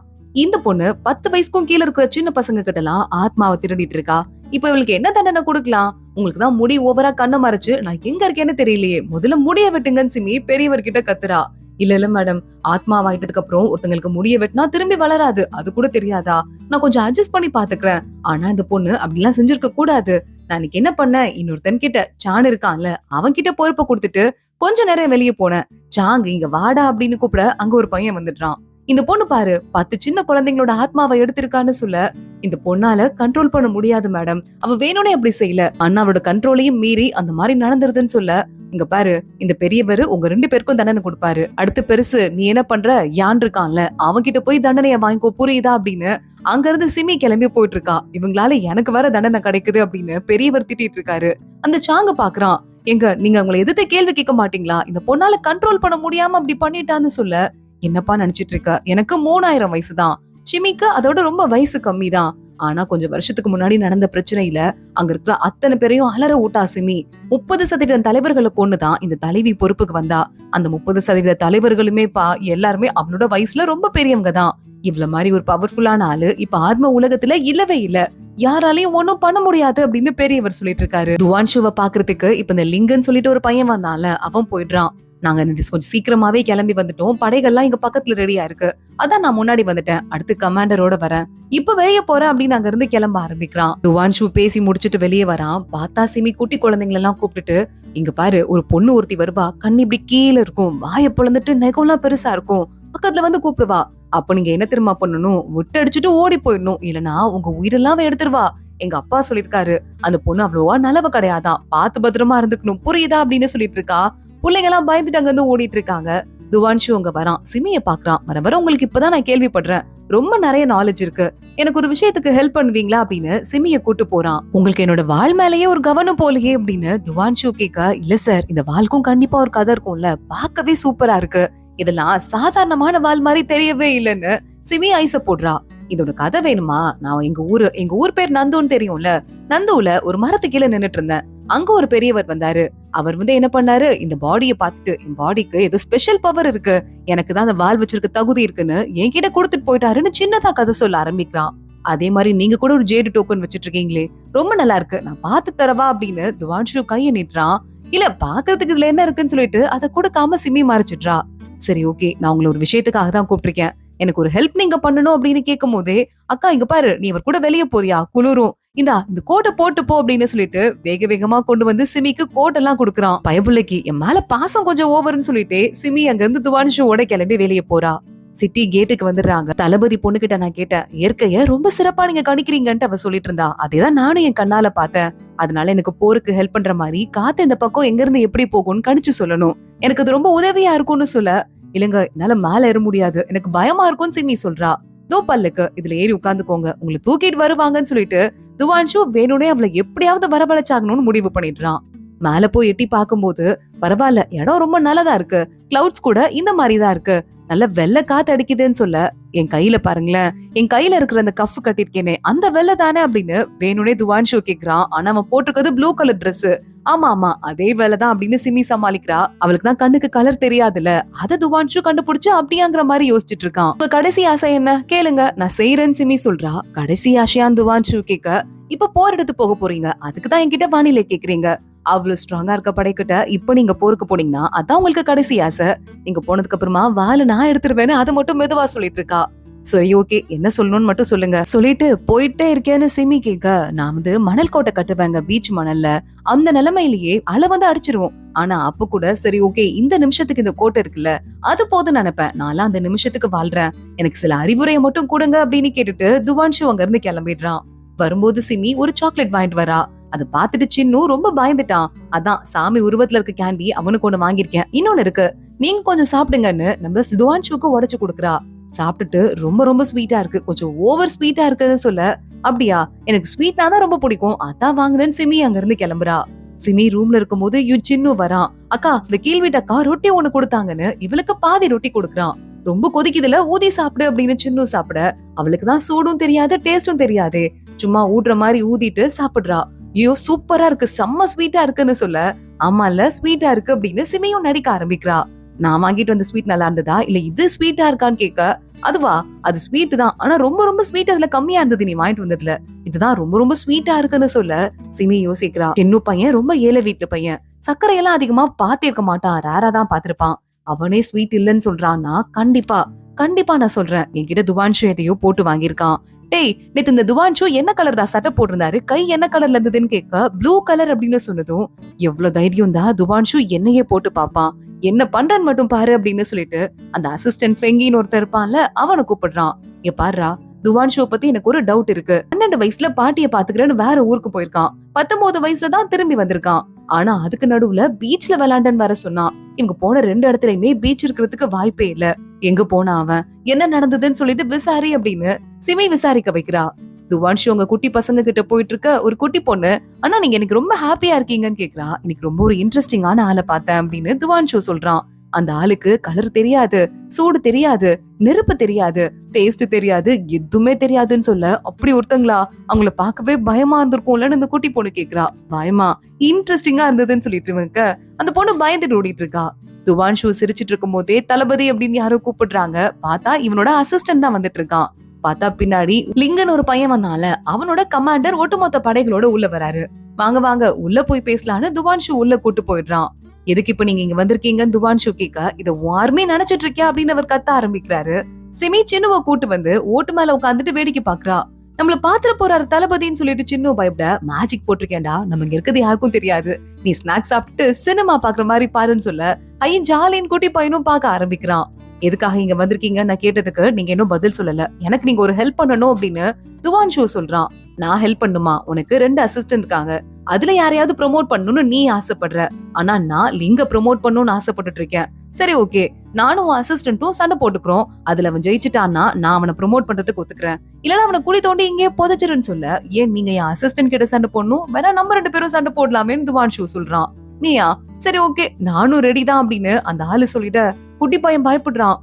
இந்த பொண்ணு 10 வயசுக்கும் கீழே இருக்கிற சின்ன பசங்க கிட்ட எல்லாம் ஆத்மாவை திருடிட்டு இருக்கா. இப்ப இவளுக்கு என்ன தண்டனை கொடுக்கலாம்? உங்களுக்கு தான் முடி ஓவரா கண்ணை மறைச்சு நான் எங்க இருக்கேன்னு தெரியலையே, முதல்ல முடிய வெட்டுங்கன்னு சிமி பெரியவர்கிட்ட கத்துறா. இல்ல இல்ல மேடம், ஆத்மாவாயிட்டதுக்கு அப்புறம் ஒருத்தங்களுக்கு முடிய வெட்டினா திரும்பி வளராது, அது கூட தெரியாதா? நான் கொஞ்சம் அட்ஜஸ்ட் பண்ணி பாத்துக்கிறேன். ஆனா இந்த பொண்ணு அப்படிலாம் செஞ்சிருக்க கூடாது. நான் இன்னைக்கு என்ன பண்ணேன், இன்னொருத்தன் கிட்ட சான் இருக்கான்ல, அவன் கிட்ட பொறுப்பை கொடுத்துட்டு கொஞ்ச நேரம் வெளியே போனேன். சாங் இங்க வாடா அப்படின்னு கூப்பிட அங்க ஒரு பையன் வந்துடுறான். இந்த பொண்ணு பாரு 10 சின்ன குழந்தைங்களோட ஆத்மாவை எடுத்திருக்கான்னு சொல்ல, இந்த பொண்ணால கண்ட்ரோல் பண்ண முடியாது மேடம், அவ வேணும்னே அப்படி செய்யல, அண்ணாவோட கண்ட்ரோலையும் மீறி அந்த மாதிரி நடந்துருதுன்னு சொல்ல, இங்க பாரு இந்த பெரியவரு உங்க 2 பேருக்கும் தண்டனை கொடுப்பாரு. அடுத்து பெருசு நீ என்ன பண்ற, யான் இருக்கான்ல அவன்கிட்ட போய் தண்டனைய வாங்கிக்கோ, புரியுதா அப்படின்னு அங்க இருந்து சிமி கிளம்பி போயிட்டு இருக்கா. இவங்களால எனக்கு வேற தண்டனை கிடைக்குது அப்படின்னு பெரியவர் திட்டிட்டு இருக்காரு. அந்த சாங்க பாக்குறான். எங்க நீங்க அவங்களை எதிர்த்து கேள்வி கேட்க மாட்டீங்களா, இந்த பொண்ணால கண்ட்ரோல் பண்ண முடியாம அப்படி பண்ணிட்டான்னு சொல்ல, என்னப்பா நினைச்சிட்டு இருக்க, எனக்கு 3000 வயசுதான், சிமிக்கு அதோட ரொம்ப வயசு கம்மி தான். ஆனா கொஞ்சம் வருஷத்துக்கு முன்னாடி நடந்த பிரச்சனையில அங்க இருக்கிற அத்தனை பேரையும் அலற ஊட்டா சிமி. 30% தலைவர்களை கொண்டுதான் இந்த தலைவி பொறுப்புக்கு வந்தா. அந்த 30% தலைவர்களுமே எல்லாருமே அவளோட வயசுல ரொம்ப பெரியவங்க தான். இவ்வளவு மாதிரி ஒரு பவர்ஃபுல்லான ஆளு இப்ப ஆத்ம உலகத்துல இல்லவே இல்ல, யாராலையும் ஒண்ணும் பண்ண முடியாது அப்படின்னு பெரியவர் சொல்லிட்டு இருக்காரு. துவான்ஷுவை பாக்குறதுக்கு இப்ப இந்த லிங்கன்னு சொல்லிட்டு ஒரு பையன் வந்தான்ல, அவன் போயிடுறான். நாங்க கொஞ்சம் சீக்கிரமாவே கிளம்பி வந்துட்டோம், படைகள்லாம் இங்க பக்கத்துல ரெடியா இருக்கு, அதான் நான் முன்னாடி வந்துட்டேன், அடுத்து கமாண்டரோட வரேன், இப்ப வெளிய போறேன் அப்படின்னு அங்க இருந்து கிளம்ப ஆரம்பிக்கிறான். துவான்ஷு பேசி முடிச்சுட்டு வெளியே வரான். பார்த்தா சிமி குட்டி குழந்தைங்களை எல்லாம் கூப்பிட்டுட்டு, இங்க பாரு ஒரு பொண்ணு ஒருத்தி வருவா, கண்ணு இப்படி கீழே இருக்கும், வாயை பொழந்துட்டு நெகம்லாம் பெருசா இருக்கும், பக்கத்துல வந்து கூப்பிடுவா. அப்ப நீங்க என்ன தெரியுமா பண்ணணும், விட்டு அடிச்சுட்டு ஓடி போயிடணும், இல்லனா உங்க உயிரெல்லாம் எடுத்துருவா. எங்க அப்பா சொல்லிருக்காரு, அந்த பொண்ணு அவ்வளவா நல்லவ கிடையாதான், பார்த்து பத்திரமா இருந்துக்கணும், புரியுதா அப்படின்னு சொல்லிட்டு இருக்கா. பிள்ளைங்க எல்லாம் பயந்துட்டு அங்க இருந்து ஓடிட்டு இருக்காங்க. துவான்ஷு அங்க வரான், சிமிய பாக்குறான். வர வர உங்களுக்கு இப்பதான் நான் கேள்விப்படுறேன், ரொம்ப நிறைய நாலேஜ் இருக்கு, எனக்கு ஒரு விஷயத்துக்கு ஹெல்ப் பண்ணுவீங்களா அப்படின்னு சிமிய கூட்டு போறான். உங்களுக்கு என்னோட வாழ் மேலேயே ஒரு கவனம் போலையே அப்படின்னு துவான்ஷு கேட்க, இல்ல சார் இந்த வாழ்க்கும் கண்டிப்பா ஒரு கதை இருக்கும்ல, பார்க்கவே சூப்பரா இருக்கு, இதெல்லாம் சாதாரணமான வால் மாதிரி தெரியவே இல்லைன்னு சிமி ஐச போடுறா. இதோட கதை வேணுமா, நான் எங்க ஊர் பேர் நந்துன்னு தெரியும்ல, நந்துல ஒரு மரத்து கீழே நின்னுட்டு இருந்தேன். அங்க ஒரு பெரியவர் வந்தாரு. அவர் வந்து என்ன பண்ணாரு, இந்த பாடியை பார்த்துட்டு என் பாடிக்கு ஏதோ ஸ்பெஷல் பவர் இருக்கு, எனக்கு தான் அந்த வால் வச்சிருக்க தகுதி இருக்குன்னு என்கிட்ட கொடுத்துட்டு போயிட்டாருன்னு சின்னதா கதை சொல்ல ஆரம்பிக்கிறான். அதே மாதிரி நீங்க கூட ஒரு ஜேடு டோக்கன் வச்சிட்டு இருக்கீங்களே, ரொம்ப நல்லா இருக்கு, நான் பார்த்து தரவா அப்படின்னு துவான்ஷு கையை நீட்டுறான். இல்ல பாக்குறதுக்கு இதுல என்ன இருக்குன்னு சொல்லிட்டு அதை கொடுக்காம சிமி மறைச்சிடுறா. சரி ஓகே, நான் உங்களை ஒரு விஷயத்துக்காக தான் கூப்பிட்டிருக்கேன், எனக்கு ஒரு ஹெல்ப் நீங்க பண்ணணும் அப்படின்னு கேட்கும் போதே, அக்கா இங்க பாரு நீ இவர் கூட வெளியே போறியா, குளிரும், இந்த கோட்டை போட்டு போ அப்படின்னு சொல்லிட்டு வேக வேகமா கொண்டு வந்து சிமிக்கு கோட்டெல்லாம் கொடுக்குறான். பயபுள்ளைக்கு என் மேல பாசம் கொஞ்சம் ஓவர்னு சொல்லிட்டு சிமி அங்க இருந்து துவான்ஷுவோட கிளம்பி வெளியே போறா. சிட்டி கேட்டுக்கு வந்துடுறாங்க. தளபதி பொண்ணுகிட்ட நான் கேட்டேன், இயற்கைய ரொம்ப சிறப்பா நீங்க கணிக்கிறீங்கன்ட்டு அவ சொல்லிட்டு இருந்தா. அதேதான் நானும் என் கண்ணால பார்த்தேன். அதனால எனக்கு போருக்கு ஹெல்ப் பண்ற மாதிரி காத்து இந்த பக்கம் எங்க இருந்து எப்படி போகும்னு கணிச்சு சொல்லணும், எனக்கு அது ரொம்ப உதவியா இருக்கும்னு சொல்ல, இல்லங்க என்னால மேல ஏற முடியாது, எனக்கு பயமா இருக்கும்னு சிமி சொல்றா. தோ பல்லுக்கு இதுல ஏறி உட்காந்துக்கோங்க, உங்களை தூக்கிட்டு வருவாங்கன்னு சொல்லிட்டு துவான்ஷு வேணும்னே அவளை எப்படியாவது வரவழைச்சாகணும்னு முடிவு பண்ணிடுறான். மேல போய் எட்டி பார்க்கும்போது பரவாயில்ல, இடம் ரொம்ப நல்லதா இருக்கு, கிளவுட்ஸ் கூட இந்த மாதிரிதான் இருக்கு, நல்ல வெள்ளை காத்து அடிக்குதுன்னு சொல்ல, என் கையில பாருங்களேன், என் கையில இருக்கிற அந்த கஃப் கட்டிருக்கேனே அந்த வெள்ளை தானே அப்படின்னு வேணும்னே துவான்ஷு கேக்குறான். ஆனா அவன் போட்டிருக்கிறது ப்ளூ கலர் ட்ரெஸ், ஆமா ஆமா அதே வேலைதான் அப்படின்னு சிமி சமாளிக்கிறா. அவளுக்கு தான் கண்ணுக்கு கலர் தெரியாதுல்ல. அத துவான்ஷு கண்டுபிடிச்சு அப்படியாங்கிற மாதிரி யோசிச்சுட்டு இருக்கான். உங்க கடைசி ஆசை என்ன கேளுங்க, நான் செய்யறேன்னு சிமி சொல்றா. கடைசி ஆசையான் துவான்ஷு கேட்க, இப்ப போர் எடுத்து போக போறீங்க, அதுக்குதான் என்கிட்ட வானிலை கேக்குறீங்க. அவ்வளவு ஸ்ட்ராங்கா இருக்க படைக்கிட்ட இப்ப நீங்க போருக்கு போனீங்கன்னா அதான் உங்களுக்கு கடைசி ஆசை. நீங்க போனதுக்கு அப்புறமா வாழ நான் எடுத்துருவேன்னு அதை மட்டும் மெதுவா சொல்லிட்டு இருக்கா. சரி ஓகே, என்ன சொல்லணும்னு மட்டும் சொல்லுங்க சொல்லிட்டு போயிட்டே இருக்கேன்னு சிமி கேட்க, நான் மணல் கோட்டை கட்டுவேங்க பீச் மணல்ல. அந்த நிலைமையிலேயே அலை அடிச்சிருவோம். ஆனா அப்ப கூட சரி ஓகே, இந்த நிமிஷத்துக்கு இந்த கோட்டை இருக்குல்ல அது போதும் நினைப்பேன். நான்லாம் அந்த நிமிஷத்துக்கு வாழ்றேன், எனக்கு சில அறிவுரையை மட்டும் கொடுங்க அப்படின்னு கேட்டுட்டு துவான்ஷு அங்க இருந்து கிளம்பிடுறான். வரும்போது சிமி ஒரு சாக்லேட் வாங்கிட்டு வரா. அதை பார்த்துட்டு சின்னு ரொம்ப பயந்துட்டான். அதான் சாமி உருவத்துல இருக்க கேண்டி அவனுக்கு ஒண்ணு வாங்கியிருக்கேன், இன்னொன்னு இருக்கு, நீங்க கொஞ்சம் சாப்பிடுங்கன்னு நம்ம துவான்ஷுக்கு உடைச்சு கொடுக்குறா. சாப்பிட்டுட்டு ரொம்ப ரொம்ப ஸ்வீட்டா இருக்கு, கொஞ்சம் ஓவர் ஸ்வீட்டா இருக்குன்னு சொல்ல, அப்படியா எனக்கு ஸ்வீட்னா தான் ரொம்ப பிடிக்கும், அதான் வாங்குறேன்னு சிமி அங்க இருந்து கிளம்புறா. சிமி ரூம்ல இருக்கும் போது சின்னு வரான். அக்கா இந்த கீழ்வீட்டு அக்கா ரொட்டி ஒண்ணு கொடுத்தாங்கன்னு இவளுக்கு பாதி ரொட்டி கொடுக்குறான். ரொம்ப கொதிக்குதுல ஊதி சாப்பிடு அப்படின்னு சின்னு சாப்பிட, அவளுக்கு தான் சூடும் தெரியாது டேஸ்டும் தெரியாது, சும்மா ஊடுற மாதிரி ஊதிட்டு சாப்பிடுறா. ஐயோ சூப்பரா இருக்கு, செம்ம ஸ்வீட்டா இருக்குன்னு சொல்ல, ஆமா இல்ல ஸ்வீட்டா இருக்கு அப்படின்னு சிமியும் நடிக்க ஆரம்பிக்கிறா. நான் வாங்கிட்டு வந்த ஸ்வீட் நல்லா இருந்ததா இல்ல இது ஸ்வீட்டா இருக்கான்னு கேட்க, அதுவா அது ஸ்வீட் தான், ஆனா ரொம்ப ரொம்ப ஸ்வீட் அதுல கம்மியா இருந்தது நீ வாங்கிட்டு வந்ததுல, இதுதான் ரொம்ப ரொம்ப ஸ்வீட்டா இருக்குன்னு சொல்ல சிமி யோசிக்கிறா. சின்ன பையன் ரொம்ப ஏழை வீட்டு பையன், சர்க்கரை எல்லாம் அதிகமா பாத்திருக்க மாட்டான், ரேரா தான் பாத்திருப்பான். அவனே ஸ்வீட் இல்லன்னு சொல்றான்னா கண்டிப்பா கண்டிப்பா நான் சொல்றேன், என்கிட்ட துவான்ஷு எதையோ போட்டு வாங்கியிருக்கான். டேய் நேத்து இந்த துவான்ஷு என்ன கலர்டா சட்டை போட்டிருந்தாரு, கை என்ன கலர்ல இருந்ததுன்னு கேட்க ப்ளூ கலர் அப்படின்னு சொன்னதும், எவ்வளவு தைரியம் தான் துவான்ஷு என்னையே போட்டு பாப்பான், என்ன பண்றன்னு மட்டும் பாரு அப்படின்னு சொல்லிட்டு அந்த அசிஸ்டன்ட் ஃபெங்கின்னு ஒருத்தர் இருப்பான்ல அவனை கூப்பிடுறான். இங்க பாருடா, துவான்ஷுவை பத்தி எனக்கு ஒரு டவுட் இருக்கு. 12 வயசுல பாட்டிய பாத்துக்கிறேன்னு வேற ஊருக்கு போயிருக்கான், 19 வயசுல தான் திரும்பி வந்திருக்கான். ஆனா அதுக்கு நடுவுல பீச்ல விளையாண்டன்னு வேற சொன்னான். இவங்க போன 2 இடத்துலயுமே பீச் இருக்கிறதுக்கு வாய்ப்பே இல்ல. எங்க போனா அவன், என்ன நடந்ததுன்னு சொல்லிட்டு விசாரி அப்படின்னு சிமி விசாரிக்க வைக்கிறா. துவான்ஷு உங்க குட்டி பசங்க கிட்ட போயிட்டு இருக்க ஒரு குட்டி பொண்ணு, ஆனா நீங்க எனக்கு ரொம்ப ஹாப்பியா இருக்கீங்கன்னு கேக்குறா. எனக்கு ரொம்ப ஒரு இன்ட்ரெஸ்டிங்கான ஆளை பார்த்தேன் அப்படின்னு துவான்ஷு சொல்றான். அந்த ஆளுக்கு கலர் தெரியாது, சூடு தெரியாது, நெருப்பு தெரியாது, டேஸ்ட் தெரியாது, எதுவுமே தெரியாதுன்னு சொல்ல, அப்படி ஒருத்தங்களா, அவங்கள பார்க்கவே பயமா இருந்திருக்கும்லன்னு இந்த குட்டி பொண்ணு கேக்குறா. பயமா, இன்ட்ரெஸ்டிங்கா இருந்ததுன்னு சொல்லிட்டு இருக்க அந்த பொண்ணு பயந்துட்டு ஓடிட்டு இருக்கா. துவான்ஷு சிரிச்சிட்டு இருக்கும் போதே தளபதி அப்படின்னு யாரோ கூப்பிடுறாங்க. பார்த்தா இவனோட அசிஸ்டன்ட் தான் வந்துட்டு இருக்கான். பார்த்தா பின்னாடி லிங்கன் ஒரு பையன் வந்தால அவனோட கமாண்டர் ஒட்டுமொத்த படைகளோட உள்ள வராரு. வாங்க வாங்க உள்ள போய் பேசலான்னு துவான்ஷு உள்ள கூட்டு போயிடுறான். எதுக்கு இப்ப நீங்க இங்க வந்திருக்கீங்கன்னு துவான்ஷு கேட்க, இத வார்மே நினைச்சிட்டு இருக்கியா அப்படின்னு அவர் கத்த ஆரம்பிக்கிறாரு. சிமி சின்னுவ கூட்டு வந்து ஓட்டு மேல உட்காந்துட்டு வேடிக்கை பாக்குறா. நம்மள பாத்திர போறாரு தளபதின்னு சொல்லிட்டு சின்னு பயப்பட, மேஜிக் போட்டிருக்கேன்டா, நம்ம இங்க இருக்கிறது யாருக்கும் தெரியாது, நீ ஸ்நாக்ஸ் சாப்பிட்டு சினிமா பாக்குற மாதிரி பாருன்னு சொல்ல, ஐயன் ஜாலின்னு குட்டி பையனும் பார்க்க ஆரம்பிக்கிறான். எதுக்காக இங்க வந்திருக்கீங்க நான் கேட்டதுக்கு நீங்க இன்னும் பதில் சொல்லல, எனக்கு நீங்க ஒரு ஹெல்ப் பண்ணணும் அப்படின்னு துவான்ஷு சொல்றான். நான் ஹெல்ப் பண்ணுமா, உனக்கு 2 அசிஸ்டன்ட் இருக்காங்க, அதுல யாரையாவது ப்ரமோட் பண்ணணும்னு நீ ஆசைப்படுற, ஆனா நான் லிங்க ப்ரமோட் பண்ணணும்னு ஆசைப்பட்டுட்டு இருக்கேன். சரி ஓகே, நானும் அசிஸ்டன்ட்டும் சண்டை போட்டுக்கிறோம், அதுல அவன் ஜெயிச்சுட்டான்னா நான் அவனை ப்ரமோட் பண்றதுக்கு ஒத்துக்கிறேன், இல்லன்னா அவனை குழி தோண்டி இங்கே புதைச்சிருன்னு சொல்ல, ஏன் நீங்க என் அசிஸ்டன்ட் கிட்ட சண்டை போடணும், வேணா நம்ம 2 பேரும் சண்டை போடலாமேன்னு துவான்ஷு சொல்றான். நீயா, சரி ஓகே நானும் ரெடி தான் அப்படின்னு அந்த ஆளு சொல்லிட்டு குட்டி பையன் பயப்படுறான்.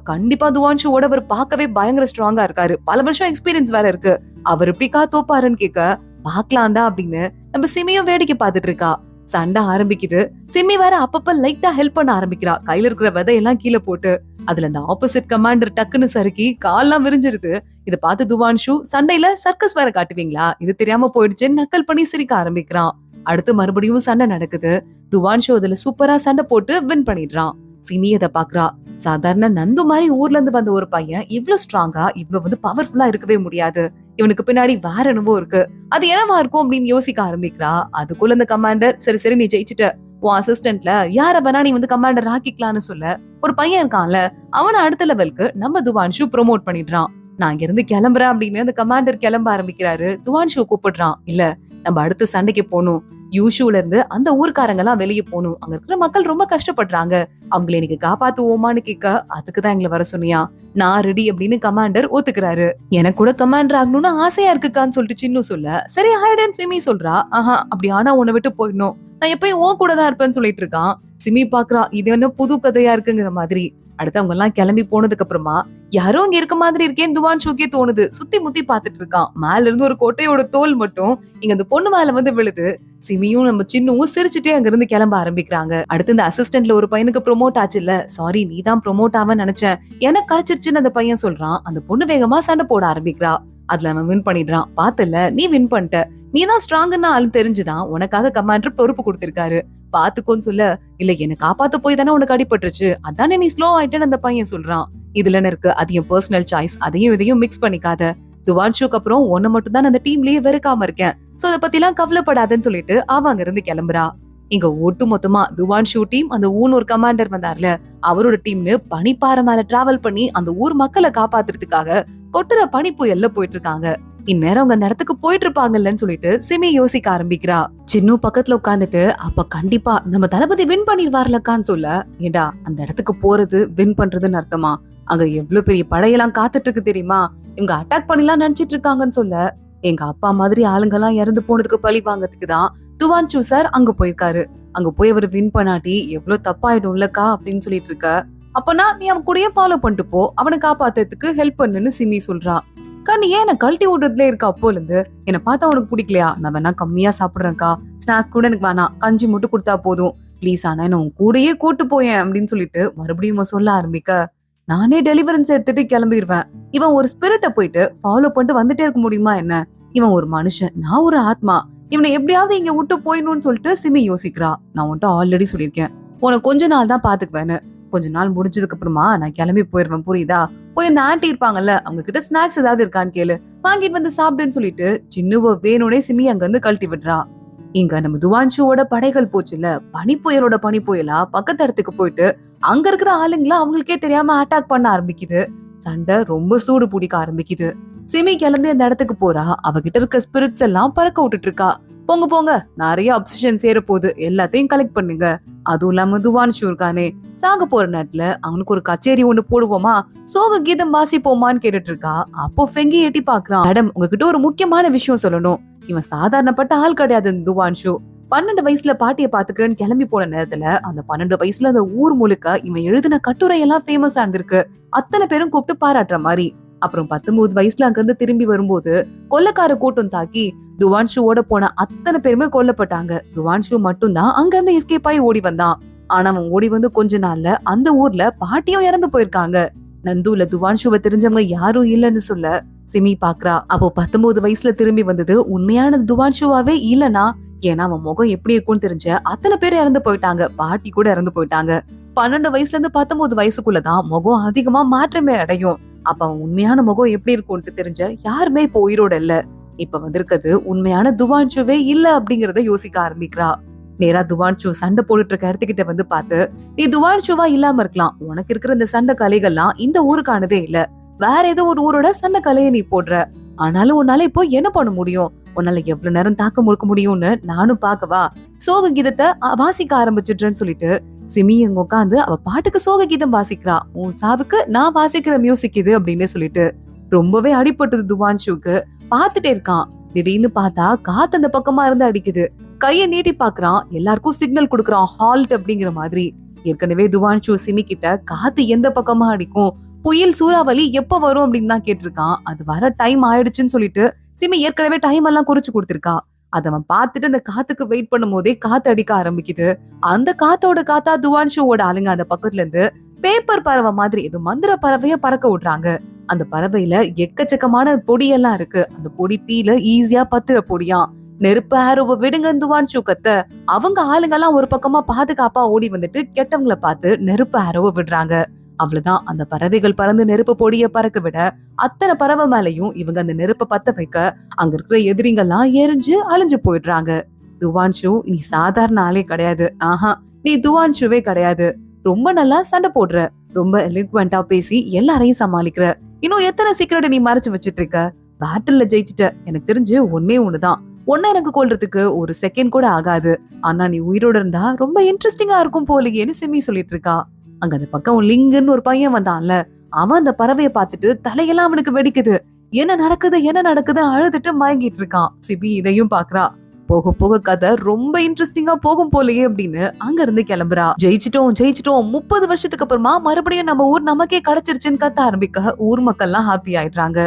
கண்டிப்பா துவான்ஷுவோட அவர் பார்க்கவே பயங்கர ஸ்ட்ராங்கா இருக்காரு, பல வருஷம் எக்ஸ்பீரியன்ஸ் வேற இருக்கு, அவர் எப்படிக்கா தோப்பாருன்னு கேட்க, பாக்கலாம்டா அப்படின்னு நம்ம சிமியும் வேடிக்கை பார்த்துட்டு இருக்கா. சண்டை ஆரம்பிக்குது. சிமி வேற அப்பப்ப லைட்டா ஹெல்ப் பண்ண ஆரம்பிக்கிறா, கையில இருக்கிற விதையெல்லாம் கீழே போட்டு. அதுல அந்த ஆப்போசிட் கமாண்டர் டக்குன்னு சறுக்கி கால்லாம் விரிஞ்சிருது. இத பார்த்து துவான்ஷு, சண்டையில சர்க்கஸ் வேற காட்டுவீங்களா, இது தெரியாம போயிடுச்சு நக்கல் பண்ணி சிரிக்க ஆரம்பிக்கிறான். அடுத்து மறுபடியும் சண்டை நடக்குது. துவான்ஷு அதுல சூப்பரா சண்டை போட்டு வின் பண்ணிடுறான். சிமி அதை பாக்குறா. சாதாரண நந்து மாதிரி ஊர்ல இருந்து வந்த ஒரு பையன் இவ்வளவு ஸ்ட்ராங்கா இவ்வளவு பவர்ஃபுல்லா இருக்கவே முடியாது, இவனுக்கு பின்னாடி வேற என்னவோ இருக்கு, அது என்னவா இருக்கும் அப்படின்னு யோசிக்க ஆரம்பிக்கிறா. அதுக்குள்ள இந்த கமாண்டர், சரி சரி நீ ஜெயிச்சுட்ட, உன் அசிஸ்டன்ட்ல யார வேணா நீ கமாண்டர் ஆக்கிக்கலான்னு சொல்ல, ஒரு பையன் இருக்கான்ல அவனை அடுத்த லெவலுக்கு நம்ம துவான்ஷு ப்ரோமோட் பண்ணிடுறான். நான் இங்க இருந்து கிளம்புறேன் அப்படின்னு அந்த கமாண்டர் கிளம்ப ஆரம்பிக்கிறாரு. துவான்ஷு கூப்பிடுறான். இல்ல நம்ம அடுத்த சண்டைக்கு போகணும், யூஷுல இருந்து அந்த ஊர்க்காரங்க எல்லாம் வெளியே போகணும், அங்க இருக்கிற மக்கள் ரொம்ப கஷ்டப்படுறாங்க, அவங்களை இன்னைக்கு காப்பாத்துவோமான்னு கேட்க, அதுக்குதான் எங்களை வர சொன்னியா, நான் ரெடி அப்படின்னு கமாண்டர் ஒத்துக்கிறாரு. எனக்கு கூட கமாண்டர் ஆகணும்னு ஆசையா இருக்குக்கான்னு சொல்லிட்டு சின்னு சொல்ல, சரி ஆயிடுன்னு சிமி சொல்றா. ஆஹா அப்படி ஆனா உன்னை விட்டு போயிடணும், நான் எப்பயும் உன் கூட தான் இருப்பேன்னு சொல்லிட்டு இருக்கான். சிமி பாக்குறா, இது என்ன புது கதையா இருக்குங்கிற மாதிரி. அடுத்து அவங்க எல்லாம் கிளம்பி போனதுக்கு அப்புறமா யாரோ இங்க இருக்க மாதிரி இருக்கேன்னு துவான்ஷுக்கே தோணுது. சுத்தி முத்தி பாத்துட்டு இருக்கான். மேல இருந்து ஒரு கொட்டையோட தோல் மட்டும் இங்க அந்த பொண்ணு மேல வந்து விழுது. சிமியும் நம்ம சின்னுவும் சிரிச்சுட்டே அங்க இருந்து கிளம்ப ஆரம்பிக்கிறாங்க. அடுத்து இந்த அசிஸ்டன்ட்ல ஒரு பையனுக்கு ப்ரோமோட் ஆச்சுல்ல, சாரி நீ தான் ப்ரோமோட் ஆவன்னு நினைச்சேன், எனக்கு கிடைச்சிருச்சுன்னு அந்த பையன் சொல்றான். அந்த பொண்ணு வேகமா சண்டை போட ஆரம்பிக்கிறா. அதுல அவன் வின் பண்ணிடுறான். பாத்துல நீ வின் பண்ணிட்ட, நீ தான் ஸ்ட்ராங்னு ஆளு தெரிஞ்சுதான் உனக்காக கமாண்டர் பொறுப்பு கொடுத்திருக்காரு, பாத்துக்கோன்னு சொல்ல, இல்ல என்ன காப்பாத்த போய் தானே உனக்கு அடிபட்டுருச்சு, அதானே நீ ஸ்லோ ஆயிட்டேன்னு அந்த பையன் சொல்றான். இதுல இருக்கு அது என் பர்சனல் சாய்ஸ், அதையும் இதையும் மிக்ஸ் பண்ணிக்காத, துவான்ஷுக்கு அப்புறம் உன்னை மட்டும் தான் அந்த டீம்லயே வெறுக்காம இருக்கேன், சோ அத பத்தி எல்லாம் கவலைப்படாதன்னு சொல்லிட்டு அவ அங்க இருந்து கிளம்புறா. இங்க ஒட்டு மொத்தமா துவான்ஷு டீம் அந்த ஊனூர் கமாண்டர் வந்தார்ல அவரோட டீம்னு பனிப்பாறை மேல டிராவல் பண்ணி அந்த ஊர் மக்களை காப்பாத்துறதுக்காக கொட்டுற பனி புயல்ல போயிட்டு இருக்காங்க. இந்நேரம் அவங்க அந்த இடத்துக்கு போயிட்டு இருப்பாங்கல்லன்னு சொல்லிட்டு சிமி யோசிக்க ஆரம்பிக்கிறா. சின்னு பக்கத்துல உட்காந்துட்டு அப்ப கண்டிப்பா நம்ம தளபதி வின் பண்ணிடுவார்லக்கான்னு சொல்ல, ஏண்டா அந்த இடத்துக்கு போறது வின் பண்றதுன்னு அர்த்தமா, அங்க எவ்வளவு பெரிய படையெல்லாம் காத்துட்டு இருக்கு தெரியுமா, இவங்க அட்டாக் பண்ணிலாம் நினைச்சிட்டு இருக்காங்கன்னு சொல்ல, எங்க அப்பா மாதிரி ஆளுங்க எல்லாம் இறந்து போனதுக்கு பழி வாங்கறதுக்கு தான் துவான்ஷு சார் அங்க போயிருக்காரு, அங்க போய் அவர் வின் பண்ணாட்டி எவ்வளவு தப்பாயிடும்லக்கா அப்படின்னு சொல்லிட்டு இருக்க, அப்பனா நீ அவன் கூடயே ஃபாலோ பண்ணிட்டு போ, அவனை காப்பாத்துறதுக்கு ஹெல்ப் பண்ணுன்னு சிமி சொல்றா. நீ ஏன் என்ன கழட்டி விடுறதுல இருக்க, அப்போல இருந்து என்ன பார்த்தா உனக்கு பிடிக்கலையா, நான் வேணா கம்மியா சாப்பிடுறேன்க்கா, ஸ்நாக் கூட எனக்கு வேணாம், கஞ்சி மட்டும் கொடுத்தா போதும் ப்ளீஸ், ஆனா என்ன உன் கூடயே கூட்டு போயேன் அப்படின்னு சொல்லிட்டு மறுபடியும் சொல்ல ஆரம்பிக்க, நானே டெலிவரன்ஸ் எடுத்துட்டு கிளம்பிடுவேன், இவன் ஒரு ஸ்பிரிட்ட போயிட்டு ஃபாலோ பண்ணிட்டு வந்துட்டே இருக்க முடியுமா என்ன, இவன் ஒரு மனுஷன், நான் ஒரு ஆத்மா, இவனை எப்படியாவது இங்க விட்டு போயிடணும்னு சொல்லிட்டு சிமி யோசிக்கிறா. நான் உன்ட்ட ஆல்ரெடி சொல்லியிருக்கேன் உனக்கு கொஞ்ச நாள் தான் பாத்துக்குவேன்னு, கொஞ்ச நாள் முடிஞ்சதுக்கு அப்புறமா நான் கிளம்பி போயிருவேன் புரியுதா, போய் அந்த ஆண்டி இருப்பாங்கல்ல அவங்க கிட்ட ஸ்நாக்ஸ் ஏதாவது இருக்கான்னு கேளு, வாங்கிட்டு வந்து சாப்பிடுன்னு சொல்லிட்டு சின்னுவ வேணும்னே சிமி அங்க இருந்து கழட்டி விடுறா. இங்க நம்ம துவான்ஷுவோட படைகள் போச்சுல்ல, பனிப்புயலோட பனிப்புயலா பக்கத்து இடத்துக்கு போயிட்டு அங்க இருக்கிற ஆளுங்கள அவங்களுக்கே தெரியாம அட்டாக் பண்ண ஆரம்பிக்குது. சண்டை ரொம்ப சூடு பிடிக்க ஆரம்பிக்குது. சிமி கிளம்பி அந்த இடத்துக்கு போறா. அவகிட்ட இருக்க ஸ்பிரிட்ஸ் எல்லாம் பறக்க விட்டுட்டு இருக்கா. போங்க போங்க, நிறைய அப்சஷன் சேர போகுது, எல்லாத்தையும் கலெக்ட் பண்ணுங்க, அதுவும் இல்லாம துவான்ஷு இருக்கானே, சாக போற நேரத்துல அவனுக்கு ஒரு கச்சேரி ஒண்ணு போடுவோமா, சோக கீதம் வாசிப்போமான்னு கேட்டுட்டு இருக்கா. அப்போ ஃபெங்கி எட்டி பாக்குறான். மேடம் உங்ககிட்ட ஒரு முக்கியமான விஷயம் சொல்லணும், இவன் சாதாரணப்பட்ட ஆள் கிடையாது துவான்ஷு, 12 வயசுல பாட்டிய பாத்துக்கிறேன்னு கிளம்பி போன நேரத்துல அந்த 12 வயசுல அந்த ஊர் முழுக்க இவன் எழுதின கட்டுரை எல்லாம் ஃபேமஸா இருந்திருக்கு, அத்தனை பேரும் கூப்பிட்டு பாராட்டுற மாதிரி. அப்புறம் 19 வயசுல அங்க இருந்து திரும்பி வரும்போது கொள்ளக்கார கூட்டம் தாக்கி துவான்ஷுவோட போன அத்தனை பேருமே கொல்லப்பட்டாங்க. துவான்ஷு மட்டும் தான் அங்க இருந்து எஸ்கேப் ஆகி ஓடி வந்தான். ஆனா அவன் ஓடி வந்து கொஞ்ச நாள்ல அந்த ஊர்ல பாட்டியும் இறந்து போயிருக்காங்க. நந்துல துவான்ஷுவை தெரிஞ்சவங்க யாரும் இல்லன்னு சொல்ல சிமி பாக்குறா. அப்போ 19 வயசுல திரும்பி வந்தது உண்மையான துவான்ஷுவாவே இல்லனா, ஏன்னா அவன் முகம் எப்படி இருக்கும்னு தெரிஞ்ச அத்தனை பேர் இறந்து போயிட்டாங்க, பாட்டி கூட இறந்து போயிட்டாங்க. 12 வயசுல இருந்து 19 வயசுக்குள்ளதான் முகம் அதிகமா மாற்றமே அடையும். அப்ப அவன் உண்மையான முகம் எப்படி இருக்கும்னு தெரிஞ்ச யாருமே இப்ப உயிரோட இல்ல. இப்ப வந்திருக்கிறது உண்மையான துவான்ஷுவே இல்ல அப்படிங்கறத யோசிக்க ஆரம்பிக்கிறா. நேரா துவான்ஷு சண்டை போட்டுட்டு இருக்க இடத்துக்கிட்ட வந்து பார்த்து, நீ துவான்ஷுவா இல்லாம இருக்கலாம், உனக்கு இருக்கிற இந்த சண்டை கலைகள்லாம் இந்த ஊருக்கானதே இல்ல, வேற ஏதோ ஒரு ஊரோட சண்டை கலையை நீ போடுற, ஆனாலும் உன்னால இப்போ என்ன பண்ண முடியும், உன்னால எவ்வளவு நேரம் தாக்க முழுக்க முடியும்னு நானும் பாக்கவா, சோக கீதத்தை வாசிக்க ஆரம்பிச்சிடுறேன்னு சொல்லிட்டு சிமி அங்க உட்காந்து அவ பாட்டுக்கு சோக கீதம் வாசிக்கிறா. உன் சாவுக்கு நான் வாசிக்கிற மியூசிக் இது அப்படின்னு சொல்லிட்டு ரொம்பவே அடிபட்டது துவான்ஷுக்கு. பாத்துட்டே இருக்கான். திடீர்னு பார்த்தா காத்து அந்த பக்கமா இருந்து அடிக்குது. கைய நீட்டி பாக்குறான், எல்லாருக்கும் சிக்னல் கொடுக்கறான் ஹால்ட் அப்படிங்கிற மாதிரி. ஏற்கனவே துவான்ஷு சிமி கிட்ட காத்து எந்த பக்கமா அடிக்கும், புயல் சூறாவளி எப்ப வரும் அப்படின்னு தான் கேட்டிருக்கான். அது வர டைம் ஆயிடுச்சுன்னு சொல்லிட்டு சிமி ஏற்கனவே டைம் எல்லாம் குறிச்சு கொடுத்திருக்கா. அத அவன் பார்த்துட்டு அந்த காத்துக்கு வெயிட் பண்ணும் போதே காத்து அடிக்க ஆரம்பிக்குது. அந்த காத்தோட காத்தா துவான்ஷுவோட ஆளுங்க அந்த பக்கத்துல இருந்து பேப்பர் பறவை மாதிரி இது மந்திர பறவைய பறக்க விடுறாங்க. அந்த பறவையில எக்கச்சக்கமான பொடியெல்லாம் இருக்கு. அந்த பொடி தீல ஈஸியா பத்துற பொடியா. நெருப்பு ஆரோவ விடுங்க துவான்ஷு கத்த. அவங்க ஆளுங்க எல்லாம் ஒரு பக்கமா பாதுகாப்பா ஓடி வந்துட்டு கெட்டவங்களை பார்த்து நெருப்பு ஆரோவ விடுறாங்க. அவ்வளவுதான், அந்த பறவைகள் பறந்து நெருப்பு பொடிய பறக்க விட அத்தனை பறவை மேலையும் இவங்க அந்த நெருப்பை பத்த வைக்க அங்க இருக்கிற எதிரிங்கெல்லாம் எரிஞ்சு அழிஞ்சு போயிடுறாங்க. துவான்ஷு நீ சாதாரண ஆளே கிடையாது, ஆஹா நீ துவான்ஷுவே கிடையாது, ரொம்ப நல்லா சண்டை போடுற, ரொம்ப எலிக்வெண்டா பேசி எல்லாரையும் சமாளிக்கிற, இன்னும் எத்தனை சீக்கிரம் நீ மறைச்சு வச்சிட்டு இருக்க, பேட்டில்ல ஜெயிச்சிட்ட, எனக்கு தெரிஞ்சு ஒன்னே ஒண்ணுதான், ஒன்ன எனக்கு கொல்றதுக்கு ஒரு செகண்ட் கூட ஆகாது, ஆனா நீ உயிரோட இருந்தா ரொம்ப இன்ட்ரெஸ்டிங்கா இருக்கும் போலயேன்னு சிமி சொல்லிட்டு இருக்கா. அங்க அந்த பக்கம் லிங்குன்னு ஒரு பையன் வந்தான்ல, அவன் அந்த பறவைய பார்த்துட்டு தலையெல்லாம் அவனுக்கு வெடிக்குது. என்ன நடக்குது அழுதுட்டு மயங்கிட்டு இருக்கான். சிபி இதையும் பாக்குறா. போக போக கதை ரொம்ப இன்ட்ரெஸ்டிங்கா போகும் போலயே அப்படின்னு அங்க இருந்து கிளம்புறா. ஜெயிச்சிட்டோம் ஜெயிச்சிட்டோம், 30 வருஷத்துக்கு அப்புறமா மறுபடியும் நம்ம ஊர் நமக்கே கிடைச்சிருச்சுன்னு கத்த ஆரம்பிக்க ஊர் மக்கள் எல்லாம் ஹாப்பி ஆயிடுறாங்க.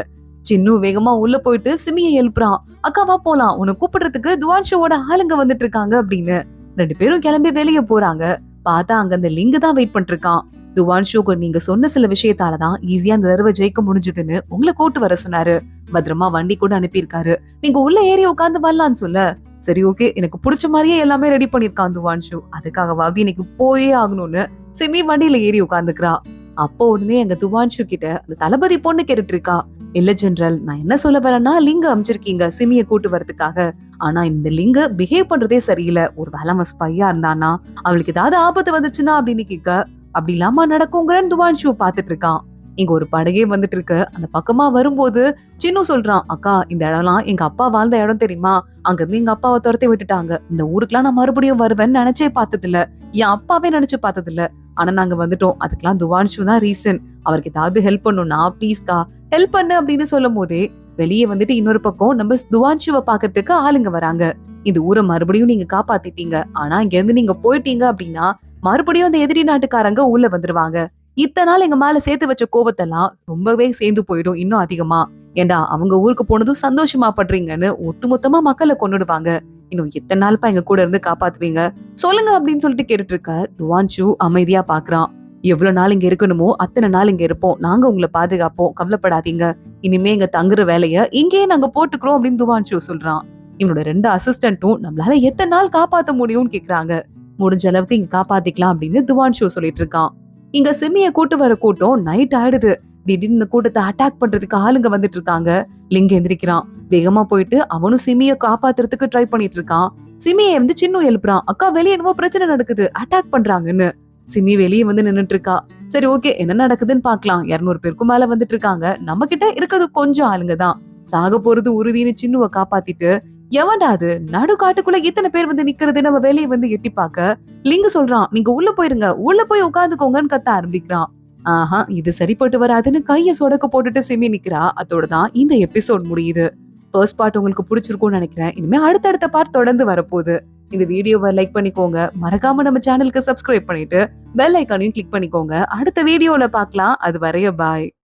சின்னு வேகமா உள்ள போயிட்டு சிமியை எழுப்புறான். அக்கா வா போலாம், உன்னை கூப்பிடுறதுக்கு துவான்ஷோட ஆளுங்க வந்துட்டு இருக்காங்க அப்படின்னு. 2 பேரும் கிளம்பி வெளியே போறாங்க. பார்த்தா அங்க அந்த லிங்கு தான் வெயிட் பண்ணிட்டு இருக்கான். துவான்ஷோக்கு நீங்க சொன்ன சில விஷயத்தாலதான் ஈஸியா அந்த தடவை ஜெயிக்க முடிஞ்சதுன்னு உங்களை கூட்டு வர சொன்னாரு. பத்திரமா வண்டி கூட அனுப்பியிருக்காரு. நீங்க உள்ள ஏறி உட்காந்து வரலான்னு சொல்ல, சரி ஓகே எனக்கு பிடிச்ச மாதிரியே எல்லாமே ரெடி பண்ணிருக்கான் துவான்ஷு, அதுக்காகவாவது இன்னைக்கு போயே ஆகணும்னு சிமி வண்டியில ஏறி உட்காந்துக்கிறா. அப்போ உடனே எங்க துவான்ஷு கிட்ட அந்த தளபதி பொண்ணு கேட்டுட்டு இருக்கா. இல்ல ஜெனரல், நான் என்ன சொல்ல வரேன்னா லிங்க அமைச்சிருக்கீங்க சிமிய கூட்டு வரதுக்காக. ஆனா இந்த லிங்க பிஹேவ் பண்றதே சரியில்லை. ஒரு வேலை அவன் ஸ்பையா இருந்தானா, அவளுக்கு ஏதாவது ஆபத்து வந்துச்சுன்னா அப்படின்னு கேட்க, அப்படி இல்லாம நடக்குங்கிறன்னு துவான்ஷு பாத்துட்டு இருக்கான். இங்க ஒரு படகே வந்துட்டு இருக்கு. அந்த பக்கமா வரும்போது சின்னு சொல்றான், அக்கா இந்த இடம்லாம் எங்க அப்பா வாழ்ந்த இடம் தெரியுமா, அங்க இருந்து எங்க அப்பாவை துரத்தி விட்டுட்டாங்க. இந்த ஊருக்குலாம் நான் மறுபடியும் வருவேன்னு நினைச்சே பார்த்தது இல்ல, என் அப்பாவே நினைச்சு பார்த்தது இல்ல. ஆனா நாங்க வந்துட்டோம், அதுக்கெல்லாம் துவான்ஷு தான் ரீசன். அவருக்கு ஏதாவது ஹெல்ப் பண்ணும்னா ப்ளீஸ்கா ஹெல்ப் பண்ணு அப்படின்னு சொல்லும் போதே வெளியே வந்துட்டு இன்னொரு பக்கம் நம்ம துவான்ஷுவை பாக்குறதுக்கு ஆளுங்க வராங்க. இந்த ஊரை மறுபடியும் நீங்க காப்பாத்திட்டீங்க, ஆனா இங்க இருந்து நீங்க போயிட்டீங்க அப்படின்னா மறுபடியும் அந்த எதிரி நாட்டுக்காரங்க உள்ள வந்துருவாங்க. இத்தனை நாள் எங்க மேல சேர்த்து வச்ச கோவத்தெல்லாம் ரொம்பவே சேர்ந்து போயிடும் இன்னும் அதிகமா. ஏண்டா அவங்க ஊருக்கு போனதும் சந்தோஷமா படுறீங்கன்னு ஒட்டுமொத்தமா மக்களை கொன்னுடுவாங்க. இன்னும் எத்தனை நாள்ப்பா எங்க கூட இருந்து காப்பாத்துவீங்க சொல்லுங்க அப்படின்னு சொல்லிட்டு கேட்டுட்டு இருக்க துவான்ஷு அமைதியா பாக்குறான். எவ்வளவு நாள் இங்க இருக்கணுமோ அத்தனை நாள் இங்க இருப்போம், நாங்க உங்களை பாதுகாப்போம், கவலைப்படாதீங்க. இனிமே எங்க தங்குற வேலைய இங்கேயே நாங்க போட்டுக்கிறோம் அப்படின்னு துவான்ஷு சொல்றான். இவனோட 2 அசிஸ்டன்ட்டும் நம்மளால எத்தனை நாள் காப்பாத்த முடியும்னு கேக்குறாங்க. முடிஞ்ச அளவுக்கு இங்க காப்பாத்திக்கலாம் அப்படின்னு துவான்ஷு சொல்லிட்டு இருக்கான். இங்க சிமிய கூட்டு வர கூட்டம் நைட் ஆயிடுது. திடீர்னு கூட்டத்தை அட்டாக் பண்றதுக்கு ஆளுங்க வந்துட்டு இருக்காங்க. லிங்க எந்திரிக்கிறான். வேகமா போயிட்டு அவனும் சிமிய காப்பாத்துறதுக்கு ட்ரை பண்ணிட்டு இருக்கான். சிமியை வந்து சின்னு எழுப்புறான், அக்கா வெளியே என்னவோ பிரச்சனை நடக்குது, அட்டாக் பண்றாங்கன்னு. சிமி வெளியே வந்து நின்னுட்டு இருக்கா. சரி ஓகே என்ன நடக்குதுன்னு பாக்கலாம். 200 பேருக்கும் மேல வந்துட்டு இருக்காங்க, நம்ம கிட்ட இருக்கிறது கொஞ்சம் ஆளுங்க தான், சாக போறது உறுதினு சின்னுவ காப்பாத்திட்டு, எவன்டா அது நடு காட்டுக்குள்ள இத்தனை பேர் வந்து நிக்கிறது நம்ம வெளியே வந்து எட்டி பாக்க லிங்கு சொல்றான், நீங்க உள்ள போயிருங்க, உள்ள போய் உட்காந்துக்கோங்கன்னு கத்த ஆரம்பிக்கிறான். ஆஹா இது சரிப்பட்டு வராதுன்னு கைய சொடக்க போட்டுட்டு சிமி நிக்கிறா. அதோட தான் இந்த எபிசோட் முடியுது. ஃபர்ஸ்ட் பார்ட் உங்களுக்கு பிடிச்சிருக்கும்னு நினைக்கிறேன். இனிமே அடுத்தடுத்த பார்ட் தொடர்ந்து வரப்போகுது. இந்த வீடியோவை லைக் பண்ணிக்கோங்க, மறக்காம நம்ம சேனலுக்கு சப்ஸ்கிரைப் பண்ணிட்டு பெல் ஐக்கானையும் கிளிக் பண்ணிக்கோங்க. அடுத்த வீடியோல பார்க்கலாம். அது வரைய பாய்.